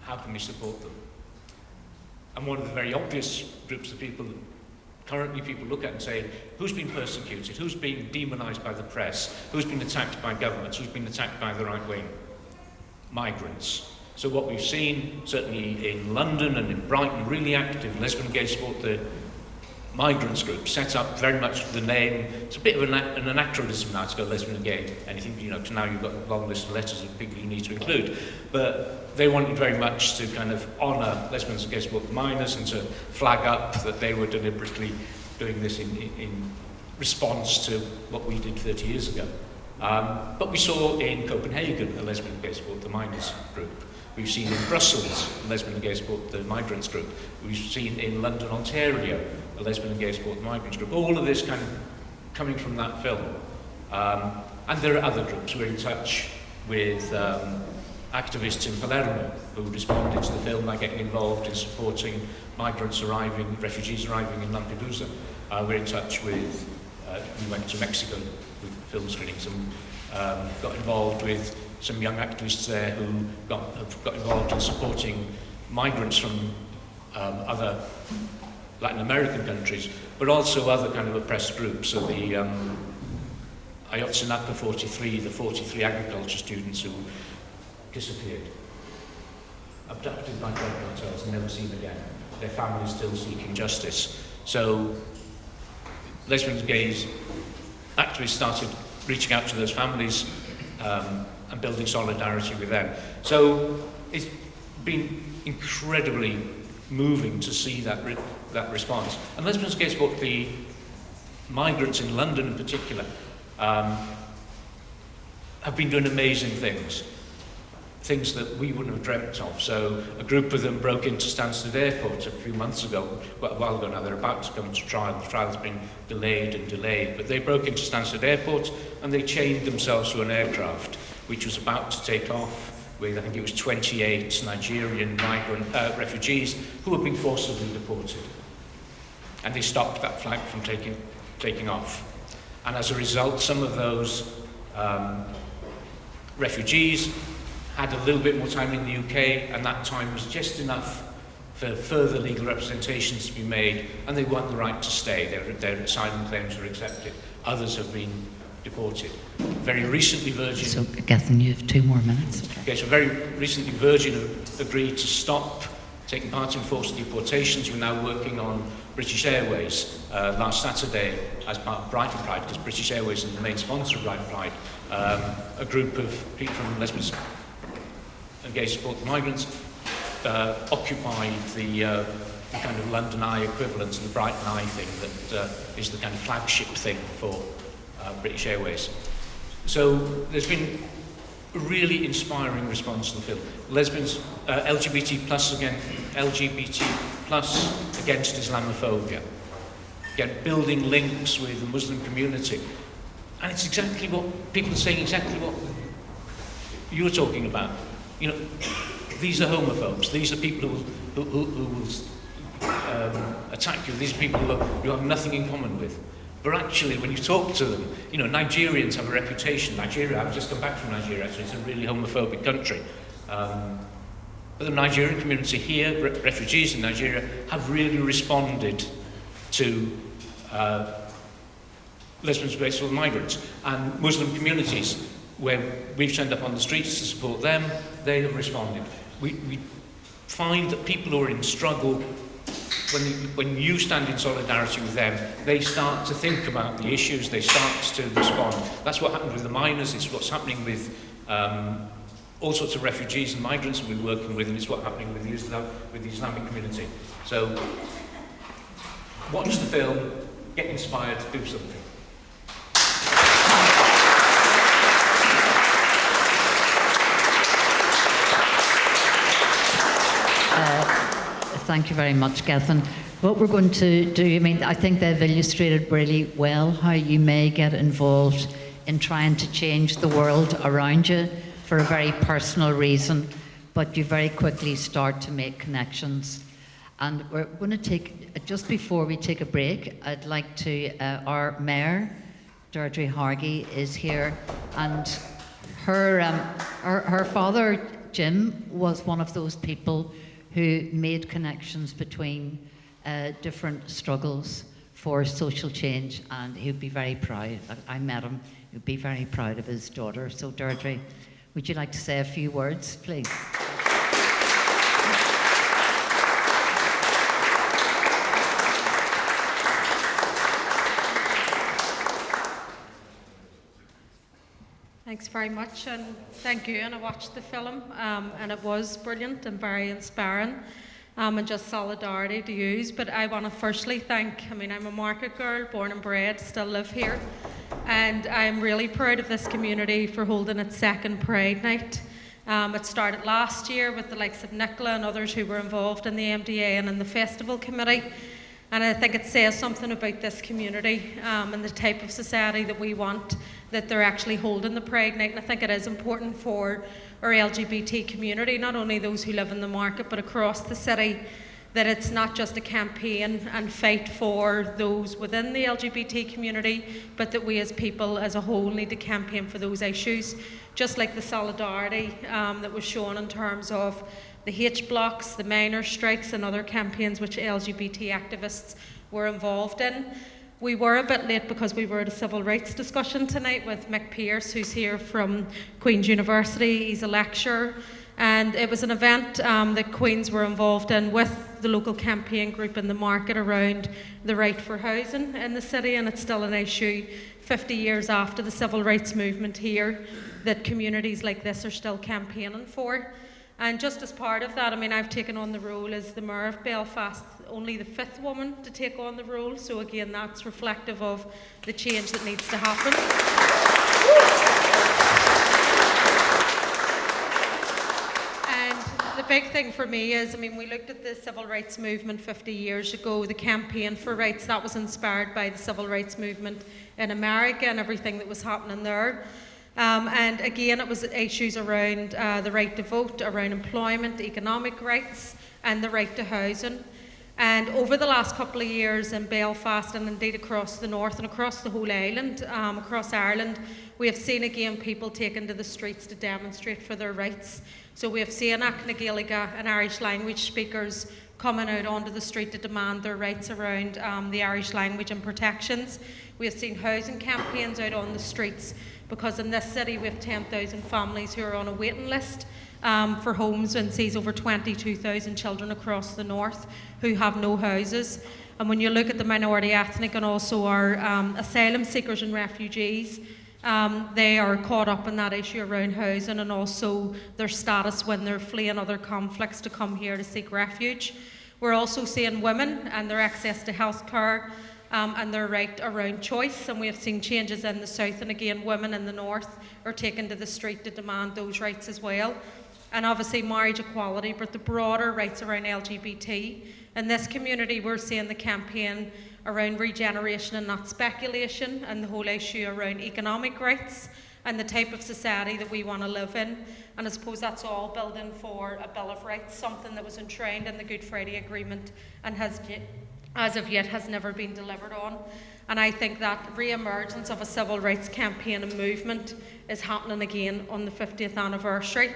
How can we support them? And one of the very obvious groups of people that currently people look at and say, who's been persecuted? Who's been demonised by the press? Who's been attacked by governments? Who's been attacked by the right wing? Migrants. So what we've seen, certainly in London and in Brighton, really active lesbian gay sport, the migrants group, set up very much the name. It's a bit of an anachronism now to go lesbian and gay. Anything, you know, now you've got a long list of letters of people you need to include. But they wanted very much to kind of honour lesbians and gays, both minors, and to flag up that they were deliberately doing this in response to what we did 30 years ago. But we saw in Copenhagen a lesbian and gay sport, the minors group. We've seen in Brussels a lesbian and gay sport, the migrants group. We've seen in London, Ontario, a lesbian and gay sport, the migrants group. All of this kind of coming from that film. And there are other groups. We're in touch with activists in Palermo who responded to the film by getting involved in supporting migrants arriving, refugees arriving in Lampedusa. We're in touch with, we went to Mexico with film screenings and got involved with some young activists there who have got involved in supporting migrants from other Latin American countries, but also other kind of oppressed groups. So the Ayotzinapa 43, the 43 agriculture students who disappeared, abducted by drug cartels and never seen again. Their families still seeking justice. So lesbians, gays, activists started reaching out to those families and building solidarity with them. So it's been incredibly moving to see that response. And lesbians, gays, sport, the migrants in London in particular, have been doing amazing things that we wouldn't have dreamt of. So a group of them broke into Stansted Airport a few months ago, well, a while ago now. They're about to come to trial. The trial's been delayed, but they broke into Stansted Airport and they chained themselves to an aircraft which was about to take off with, I think it was 28 Nigerian migrant refugees who were being forcibly deported. And they stopped that flight from taking off. And as a result, some of those refugees had a little bit more time in the UK, and that time was just enough for further legal representations to be made, and they weren't the right to stay. Their asylum claims were accepted. Others have been deported. Very recently, Virgin... So, Gethin, you have 2 more minutes. Okay, so very recently, Virgin agreed to stop taking part in forced deportations. We're now working on British Airways. Last Saturday, as part of Brighton Pride, because British Airways is the main sponsor of Brighton Pride, a group of people from Lesbians and Gay Support Migrants occupied the kind of London Eye equivalent to the Brighton Eye thing that is the kind of flagship thing for British Airways. So there's been a really inspiring response to the film. Lesbians, LGBT plus against Islamophobia. Again, building links with the Muslim community. And it's exactly what people are saying, exactly what you're talking about. You know, these are homophobes. These are people who will attack you. These are people who have nothing in common with. But actually, when you talk to them, you know, Nigerians have a reputation. Nigeria, I've just come back from Nigeria, actually. It's a really homophobic country. But the Nigerian community here, refugees in Nigeria, have really responded to lesbians, gays, and migrants. And Muslim communities, where we've turned up on the streets to support them, they have responded. We find that people who are in struggle, when you stand in solidarity with them, they start to think about the issues, they start to respond. That's what happened with the miners, it's what's happening with all sorts of refugees and migrants we're working with, and it's what's happening with the Islamic community. So, watch the film, get inspired, do something. Thank you very much, Gethin. What we're going to do, I mean, I think they've illustrated really well how you may get involved in trying to change the world around you for a very personal reason, but you very quickly start to make connections. And we're going to take, just before we take a break, I'd like to, our Mayor, Deirdre Hargy, is here, and her father, Jim, was one of those people who made connections between different struggles for social change, and he'd be very proud. I met him. He'd be very proud of his daughter. So, Deirdre, would you like to say a few words, please? very much, and thank you. And I watched the film, and it was brilliant and very inspiring, and just solidarity to use. But I want to firstly thank, I'm a market girl, born and bred, still live here, and I'm really proud of this community for holding its second Pride Night. It started last year with the likes of Nicola and others who were involved in the MDA and in the festival committee. And I think it says something about this community and the type of society that we want, that they're actually holding the Pride Night. And I think it is important for our LGBT community, not only those who live in the market, but across the city, that it's not just a campaign and fight for those within the LGBT community, but that we as people as a whole need to campaign for those issues. Just like the solidarity that was shown in terms of the H-blocks, the miners' strikes and other campaigns which LGBT activists were involved in. We were a bit late because we were at a civil rights discussion tonight with Mick Pearce, who's here from Queen's University. He's a lecturer, and it was an event that Queen's were involved in with the local campaign group in the market around the right for housing in the city, and it's still an issue 50 years after the civil rights movement here that communities like this are still campaigning for. And just as part of that, I've taken on the role as the Mayor of Belfast, only the 5th woman to take on the role. So again, that's reflective of the change that needs to happen. And the big thing for me is, we looked at the civil rights movement 50 years ago, the campaign for rights, that was inspired by the civil rights movement in America and everything that was happening there. And again, it was issues around the right to vote, around employment, economic rights, and the right to housing. And over the last couple of years in Belfast, and indeed across the north and across the whole island, across Ireland, we have seen again people taken to the streets to demonstrate for their rights. So we have seen MacNiallis and Irish language speakers coming out onto the street to demand their rights around the Irish language and protections. We have seen housing campaigns out on the streets, because in this city we have 10,000 families who are on a waiting list for homes, and sees over 22,000 children across the north who have no houses. And when you look at the minority ethnic and also our asylum seekers and refugees, they are caught up in that issue around housing and also their status when they're fleeing other conflicts to come here to seek refuge. We're also seeing women and their access to health care and their right around choice, and we have seen changes in the south, and again women in the north are taken to the street to demand those rights as well. And obviously marriage equality, but the broader rights around LGBT. In this community we're seeing the campaign around regeneration and not speculation, and the whole issue around economic rights and the type of society that we want to live in. And I suppose that's all building for a Bill of Rights, something that was enshrined in the Good Friday Agreement and has as of yet has never been delivered on. And I think that re-emergence of a civil rights campaign and movement is happening again on the 50th anniversary.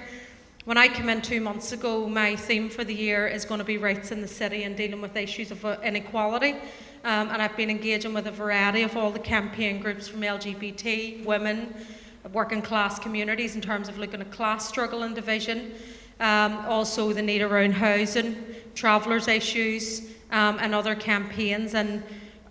When I came in 2 months ago, my theme for the year is going to be rights in the city and dealing with issues of inequality. And I've been engaging with a variety of all the campaign groups, from LGBT, women, working class communities in terms of looking at class struggle and division, also the need around housing, travellers issues, and other campaigns. And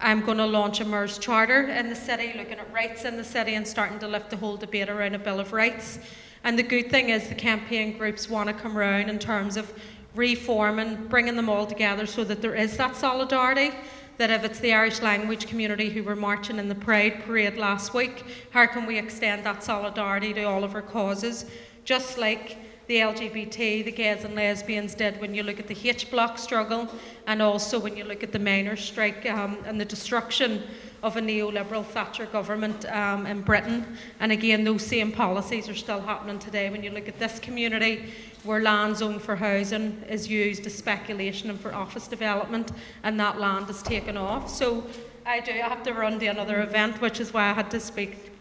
I'm going to launch a MERS charter in the city, looking at rights in the city and starting to lift the whole debate around a Bill of Rights. And the good thing is the campaign groups want to come round in terms of reforming, bringing them all together so that there is that solidarity, that if it's the Irish language community who were marching in the Pride Parade last week, how can we extend that solidarity to all of our causes, just like the LGBT, the gays and lesbians did when you look at the H-block struggle, and also when you look at the miners' strike and the destruction of a neoliberal Thatcher government in Britain. And again, those same policies are still happening today when you look at this community, where land zoned for housing is used as speculation and for office development, and that land is taken off. So I have to run to another event, which is why I had to speak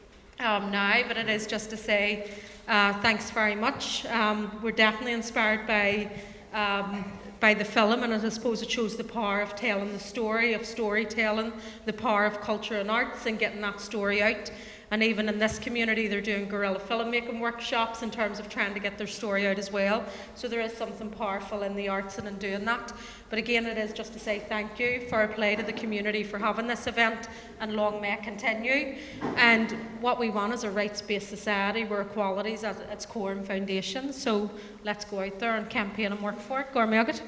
now, but it is just to say thanks very much. We're definitely inspired by the film, and I suppose it shows the power of telling the story, of storytelling, the power of culture and arts and getting that story out. And even in this community, they're doing guerrilla filmmaking workshops in terms of trying to get their story out as well. So there is something powerful in the arts and in doing that. But again, it is just to say thank you, fair play to the community for having this event, and long may it continue. And what we want is a rights-based society where equality is at its core and foundation. So let's go out there and campaign and work for it. Gormaí agat.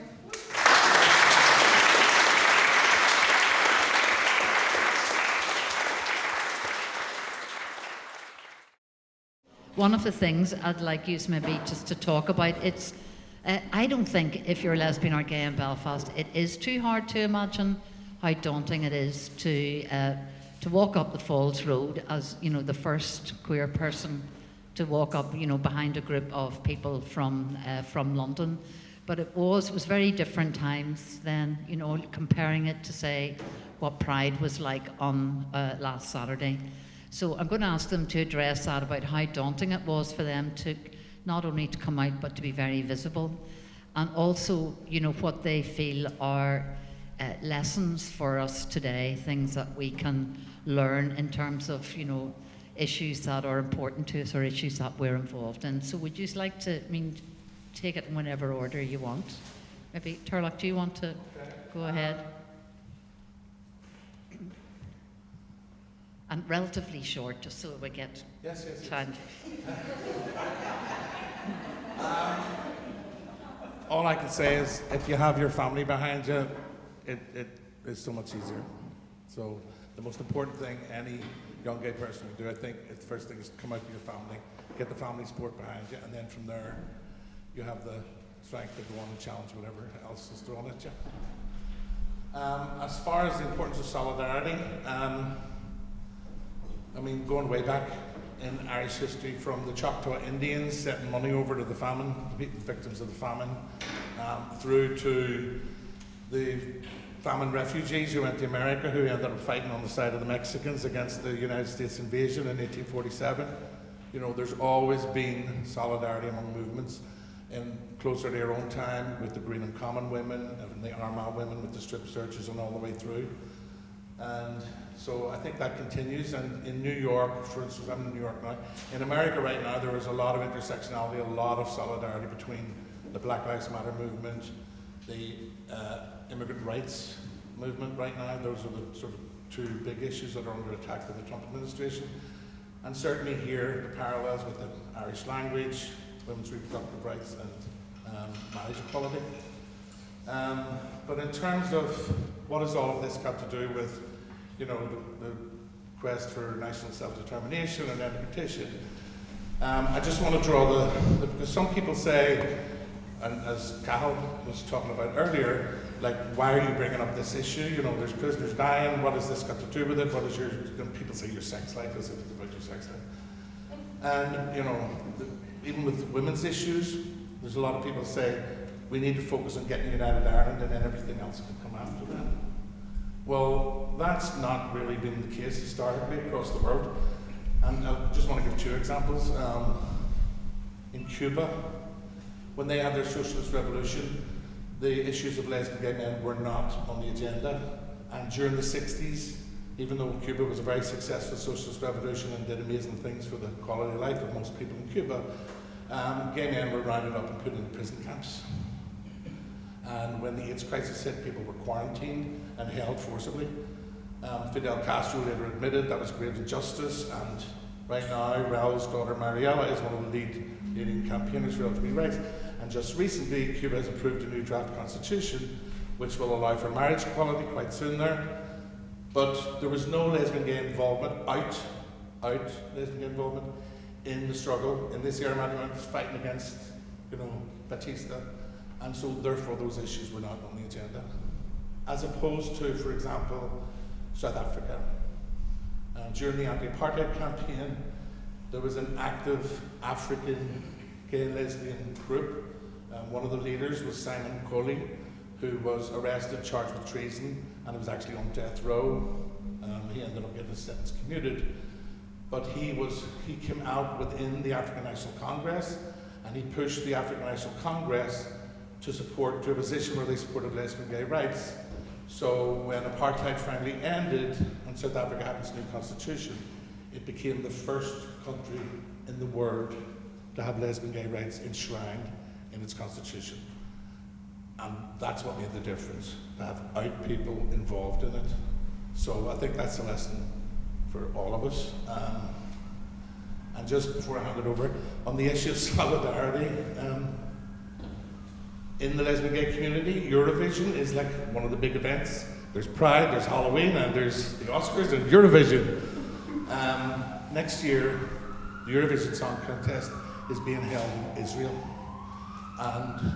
One of the things I'd like you maybe just to talk about, it's, I don't think if you're lesbian or gay in Belfast, it is too hard to imagine how daunting it is to walk up the Falls Road as, you know, the first queer person to walk up, you know, behind a group of people from London. But it was very different times then, you know, comparing it to, say, what Pride was like on last Saturday. So I'm going to ask them to address that, about how daunting it was for them to not only to come out but to be very visible, and also, you know, what they feel are lessons for us today, things that we can learn in terms of, you know, issues that are important to us or issues that we're involved in. So would you like to, take it in whatever order you want? Maybe, Tarlach, do you want to go ahead? And relatively short, just so we get time. All I can say is, if you have your family behind you, it is so much easier. So the most important thing any young gay person can do, I think, the first thing is to come out to your family, get the family support behind you, and then from there, you have the strength to go on and challenge whatever else is thrown at you. As far as the importance of solidarity, going way back in Irish history, from the Choctaw Indians sending money over to the famine, the victims of the famine, through to the famine refugees who went to America, who ended up fighting on the side of the Mexicans against the United States invasion in 1847. You know, there's always been solidarity among movements. And closer to our own time, with the Green and Common women, and the Armagh women with the strip searches and all the way through. And so I think that continues. And in New York, for instance, I'm in New York now. In America right now, there is a lot of intersectionality, a lot of solidarity between the Black Lives Matter movement, the immigrant rights movement right now. Those are the sort of two big issues that are under attack by the Trump administration. And certainly here, the parallels with the Irish language, women's reproductive rights, and marriage equality. But in terms of what has all of this got to do with, you know, the quest for national self-determination and then the petition, I just want to draw because some people say, and as Cathal was talking about earlier, like, why are you bringing up this issue? You know, there's prisoners dying, what has this got to do with it? What is people say your sex life, as if it's about your sex life. And, you know, even with women's issues, there's a lot of people say, we need to focus on getting United Ireland and then everything else can come after that. Well, that's not really been the case historically across the world. And I just want to give two examples. In Cuba, when they had their socialist revolution, the issues of lesbian gay men were not on the agenda. And during the 60s, even though Cuba was a very successful socialist revolution and did amazing things for the quality of life of most people in Cuba, gay men were rounded up and put into prison camps. And when the AIDS crisis hit, people were quarantined and held forcibly. Fidel Castro later admitted that was grave injustice, and right now, Raul's daughter Mariela is one of the leading campaigners for LGBT rights. And just recently, Cuba has approved a new draft constitution, which will allow for marriage equality quite soon there. But there was no lesbian gay involvement, lesbian gay involvement in the struggle. In this era, Manuel was fighting against, you know, Batista. And so therefore those issues were not on the agenda. As opposed to, for example, South Africa. During the anti-apartheid campaign, there was an active African gay and lesbian group. One of the leaders was Simon Colley, who was arrested, charged with treason, and was actually on death row. He ended up getting his sentence commuted. But he came out within the African National Congress, and he pushed the African National Congress to a position where they supported lesbian gay rights. So when apartheid finally ended and South Africa had its new constitution, it became the first country in the world to have lesbian gay rights enshrined in its constitution. And that's what made the difference, to have out people involved in it. So I think that's a lesson for all of us. And just before I hand it over, on the issue of solidarity, in the lesbian gay community, Eurovision is like one of the big events. There's Pride, there's Halloween, and there's the Oscars and Eurovision. Next year, the Eurovision Song Contest is being held in Israel. And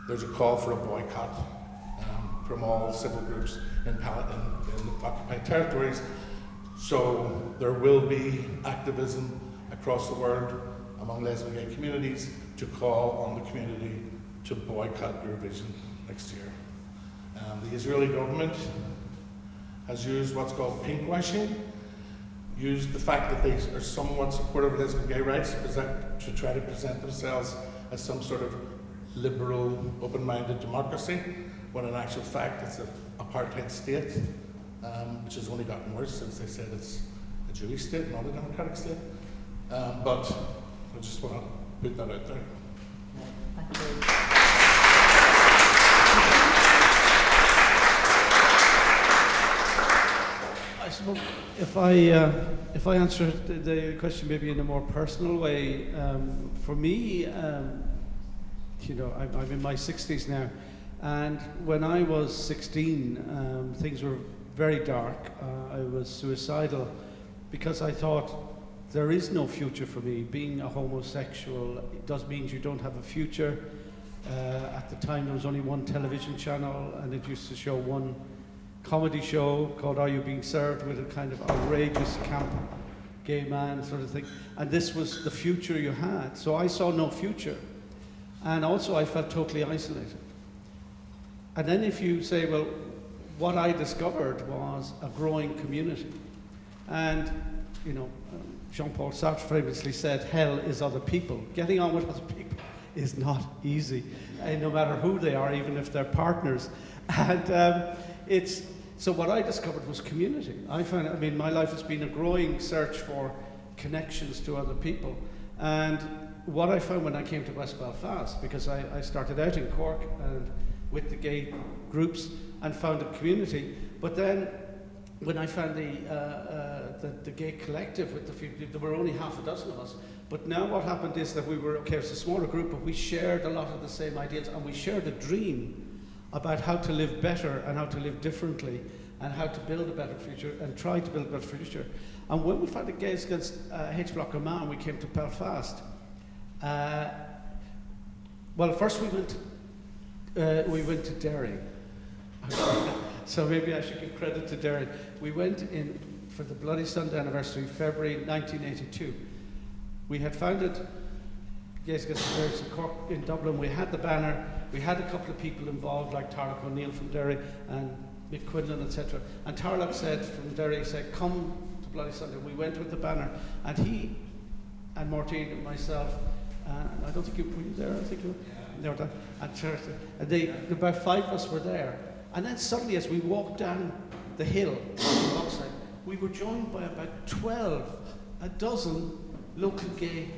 there's a call for a boycott from all civil groups in the occupied territories. So there will be activism across the world among lesbian gay communities to call on the community to boycott Eurovision next year. The Israeli government has used what's called pinkwashing, used the fact that they are somewhat supportive of lesbian gay rights to try to present themselves as some sort of liberal, open-minded democracy, when in actual fact it's an apartheid state, which has only gotten worse since they said it's a Jewish state, not a democratic state. But I just want to put that out there. Thank you. I suppose if I answer the question maybe in a more personal way, for me, you know, I'm in my 60s now, and when I was 16, things were very dark. I was suicidal because I thought there is no future for me. Being a homosexual, it does mean you don't have a future. At the time, there was only one television channel, and it used to show one comedy show called Are You Being Served, with a kind of outrageous camp gay man sort of thing. And this was the future you had. So I saw no future. And also I felt totally isolated. And then if you say, well, what I discovered was a growing community. And, you know, Jean-Paul Sartre famously said, hell is other people. Getting on with other people is not easy, no matter who they are, even if they're partners. And so what I discovered was community. I mean, my life has been a growing search for connections to other people. And what I found when I came to West Belfast, because I started out in Cork and with the gay groups and found a community, but then when I found the gay collective with the few people, there were only half a dozen of us. But now what happened is that we were, okay, it was a smaller group, but we shared a lot of the same ideas, and we shared a dream about how to live better and how to live differently and how to build a better future and try to build a better future. And when we founded Gays Against H Block Armagh, we came to Belfast. Well, first we went to Derry. So maybe I should give credit to Derry. We went in for the Bloody Sunday anniversary, February 1982. We had founded Gays Against Derry in Cork, in Dublin. We had the banner. We had a couple of people involved, like Tarlach O'Neill from Derry and Mick Quinlan, etc. And Tarlach said from Derry, said, come to Bloody Sunday. We went with the banner, and he and Martine and myself, and I don't think you were there. I think you were there. And about 5 of us were there. And then suddenly, as we walked down the hill, we were joined by about a dozen local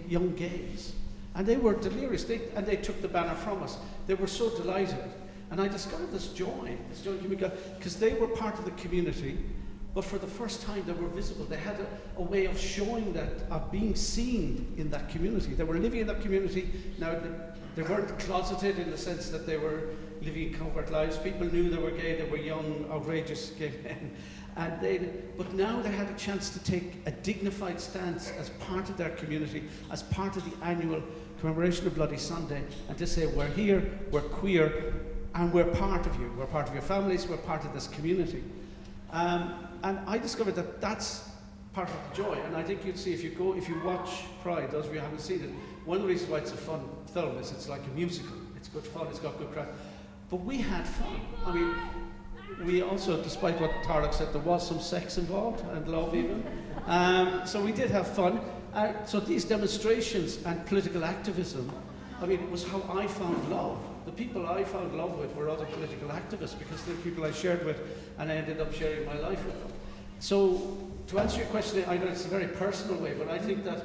young gays. And they were delirious, and they took the banner from us. They were so delighted. And I discovered this joy because they were part of the community, but for the first time they were visible. They had a way of showing that, of being seen in that community. They were living in that community. Now, they weren't closeted in the sense that they were living covert lives. People knew they were gay, they were young, outrageous gay men. But now they had a chance to take a dignified stance as part of their community, as part of the annual commemoration of Bloody Sunday, and to say, we're here, we're queer, and we're part of you. We're part of your families, we're part of this community. And I discovered that that's part of the joy. And I think you'd see, if you watch Pride, those of you who haven't seen it, one of the reasons why it's a fun film is it's like a musical. It's good fun, it's got good crowd. But we had fun. I mean, we also, despite what Tarlach said, there was some sex involved, and love even. So we did have fun. So these demonstrations and political activism, I mean, it was how I found love. The people I found love with were other political activists, because they're people I shared with, and I ended up sharing my life with them. So, to answer your question, I know it's a very personal way, but I think that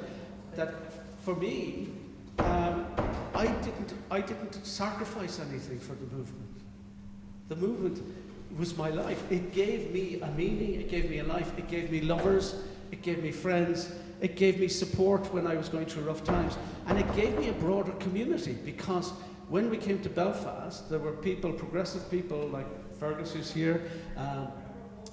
for me, I didn't sacrifice anything for the movement. The movement was my life. It gave me a meaning, it gave me a life, it gave me lovers, it gave me friends, it gave me support when I was going through rough times, and it gave me a broader community, because when we came to Belfast, there were people, progressive people like Fergus, who's here,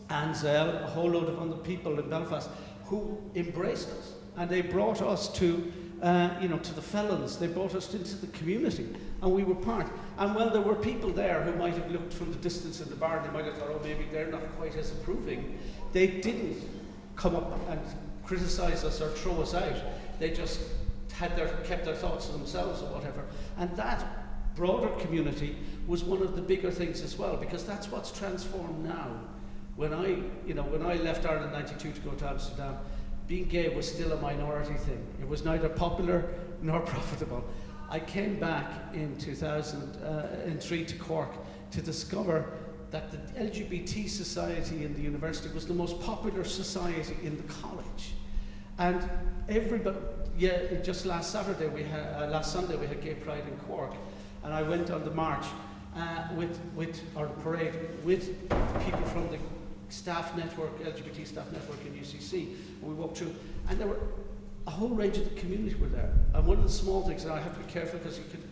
Ansel, a whole load of other people in Belfast who embraced us, and they brought us to to the felons. They brought us into the community, and we were part. And while there were people there who might have looked from the distance in the bar, they might have thought, oh, maybe they're not quite as approving. They didn't come up and criticise us or throw us out. They just kept their thoughts to themselves or whatever. And that broader community was one of the bigger things as well, because that's what's transformed now. When I left Ireland in '92 to go to Amsterdam, being gay was still a minority thing. It was neither popular nor profitable. I came back in 2003 to Cork to discover that the LGBT society in the university was the most popular society in the college. And everybody, just last Sunday we had Gay Pride in Cork, and I went on the march or the parade with people from the staff network, LGBT staff network in UCC. We walked through, and there were a whole range of the community were there. And one of the small things, and I have to be careful because you could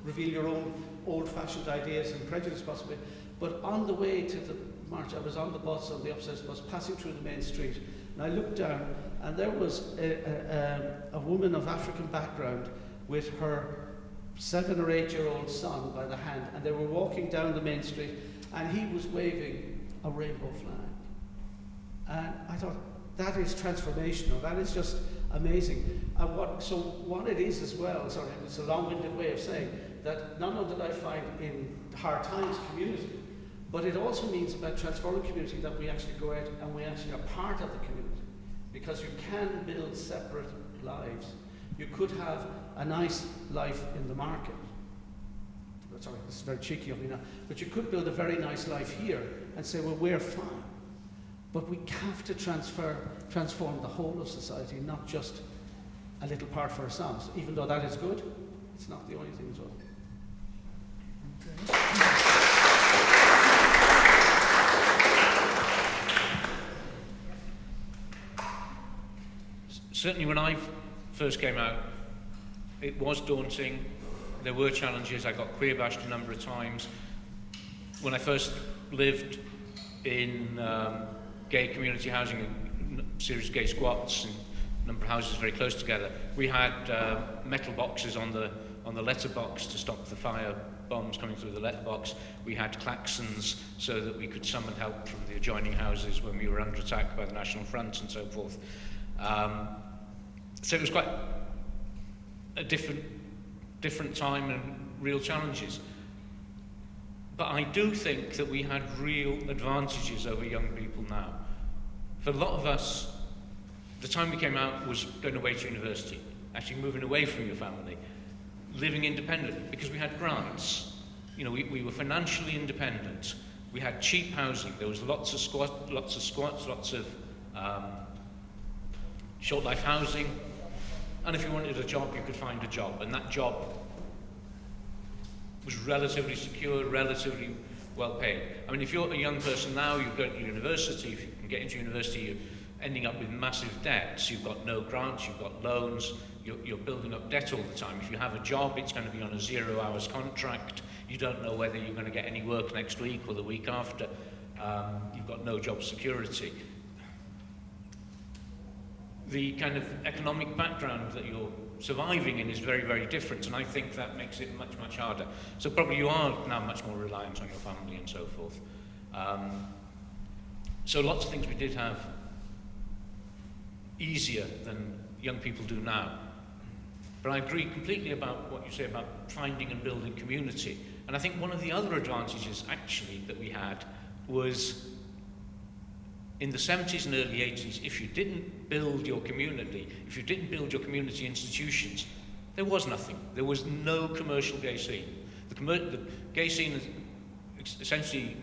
reveal your own old-fashioned ideas and prejudice possibly, but on the way to the march, I was on the bus, on the upstairs bus, passing through the main street, and I looked down, and there was a woman of African background with her 7 or 8-year-old son by the hand, and they were walking down the main street, and he was waving a rainbow flag. And I thought, that is transformational, that is just amazing. And what it is as well, sorry, it's a long-winded way of saying, that not only did I find in hard times community, but it also means about transforming community that we actually go out and we actually are part of the community. Because you can build separate lives. You could have a nice life in the market. Sorry, this is very cheeky of me now. But you could build a very nice life here and say, well, we're fine. But we have to transform the whole of society, not just a little part for ourselves. Even though that is good, it's not the only thing as well. Certainly when I first came out, it was daunting. There were challenges. I got queer-bashed a number of times. When I first lived in gay community housing, a series of gay squats, and a number of houses very close together, we had metal boxes on the letterbox to stop the fire bombs coming through the letterbox. We had klaxons so that we could summon help from the adjoining houses when we were under attack by the National Front and so forth. So it was quite a different time and real challenges. But I do think that we had real advantages over young people now. For a lot of us, the time we came out was going away to university, actually moving away from your family, living independently, because we had grants. You know, we were financially independent. We had cheap housing. There was lots of squats, lots of short life housing. And if you wanted a job, you could find a job, and that job was relatively secure, relatively well paid. I mean, if you're a young person now, you've got university, if you can get into university, you're ending up with massive debts. You've got no grants, you've got loans, you're building up debt all the time. If you have a job, it's going to be on a 0 hours contract. You don't know whether you're going to get any work next week or the week after. You've got no job security. The kind of economic background that you're surviving in is very, very different, and I think that makes it much, much harder. So probably you are now much more reliant on your family and so forth. So lots of things we did have easier than young people do now. But I agree completely about what you say about finding and building community. And I think one of the other advantages, actually, that we had was in the 70s and early 80s, if you didn't build your community, if you didn't build your community institutions, there was nothing. There was no commercial gay scene. The gay scene essentially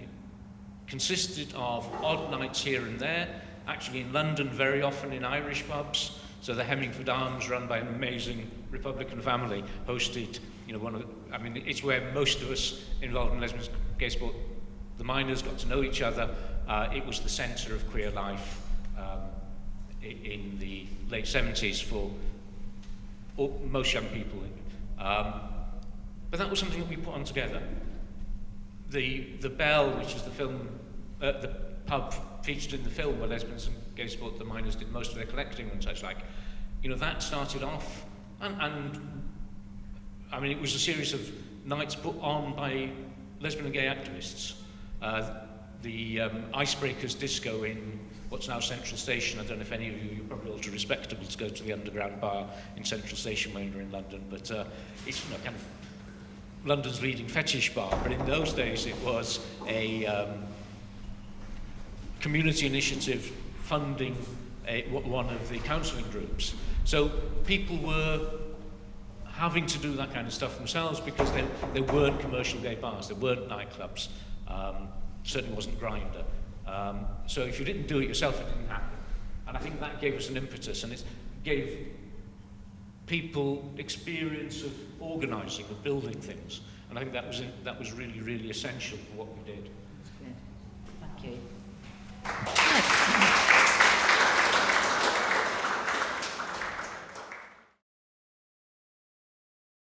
consisted of odd nights here and there. actually in London very often in Irish pubs. So the Hemmingford Arms, run by an amazing Republican family, hosted, you know, it's where most of us involved in lesbians, gay sport, the miners got to know each other. It was the centre of queer life in the late 70s for most young people. But that was something that we put on together. The Bell, which is the film, the pub featured in the film where Lesbians and Gay Sport, the miners did most of their collecting and such like, you know, that started off, and I mean, it was a series of nights put on by lesbian and gay activists. The Icebreakers disco in what's now Central Station. I don't know if any of you, you're probably all too respectable to go to the underground bar in Central Station when you're in London, but it's, you know, kind of London's leading fetish bar. But in those days, it was a community initiative funding one of the counselling groups. So people were having to do that kind of stuff themselves because there weren't commercial gay bars, there weren't nightclubs, certainly wasn't Grindr. So if you didn't do it yourself, it didn't happen. And I think that gave us an impetus, and it gave people experience of organising, of building things. And I think that was really, really essential for what we did.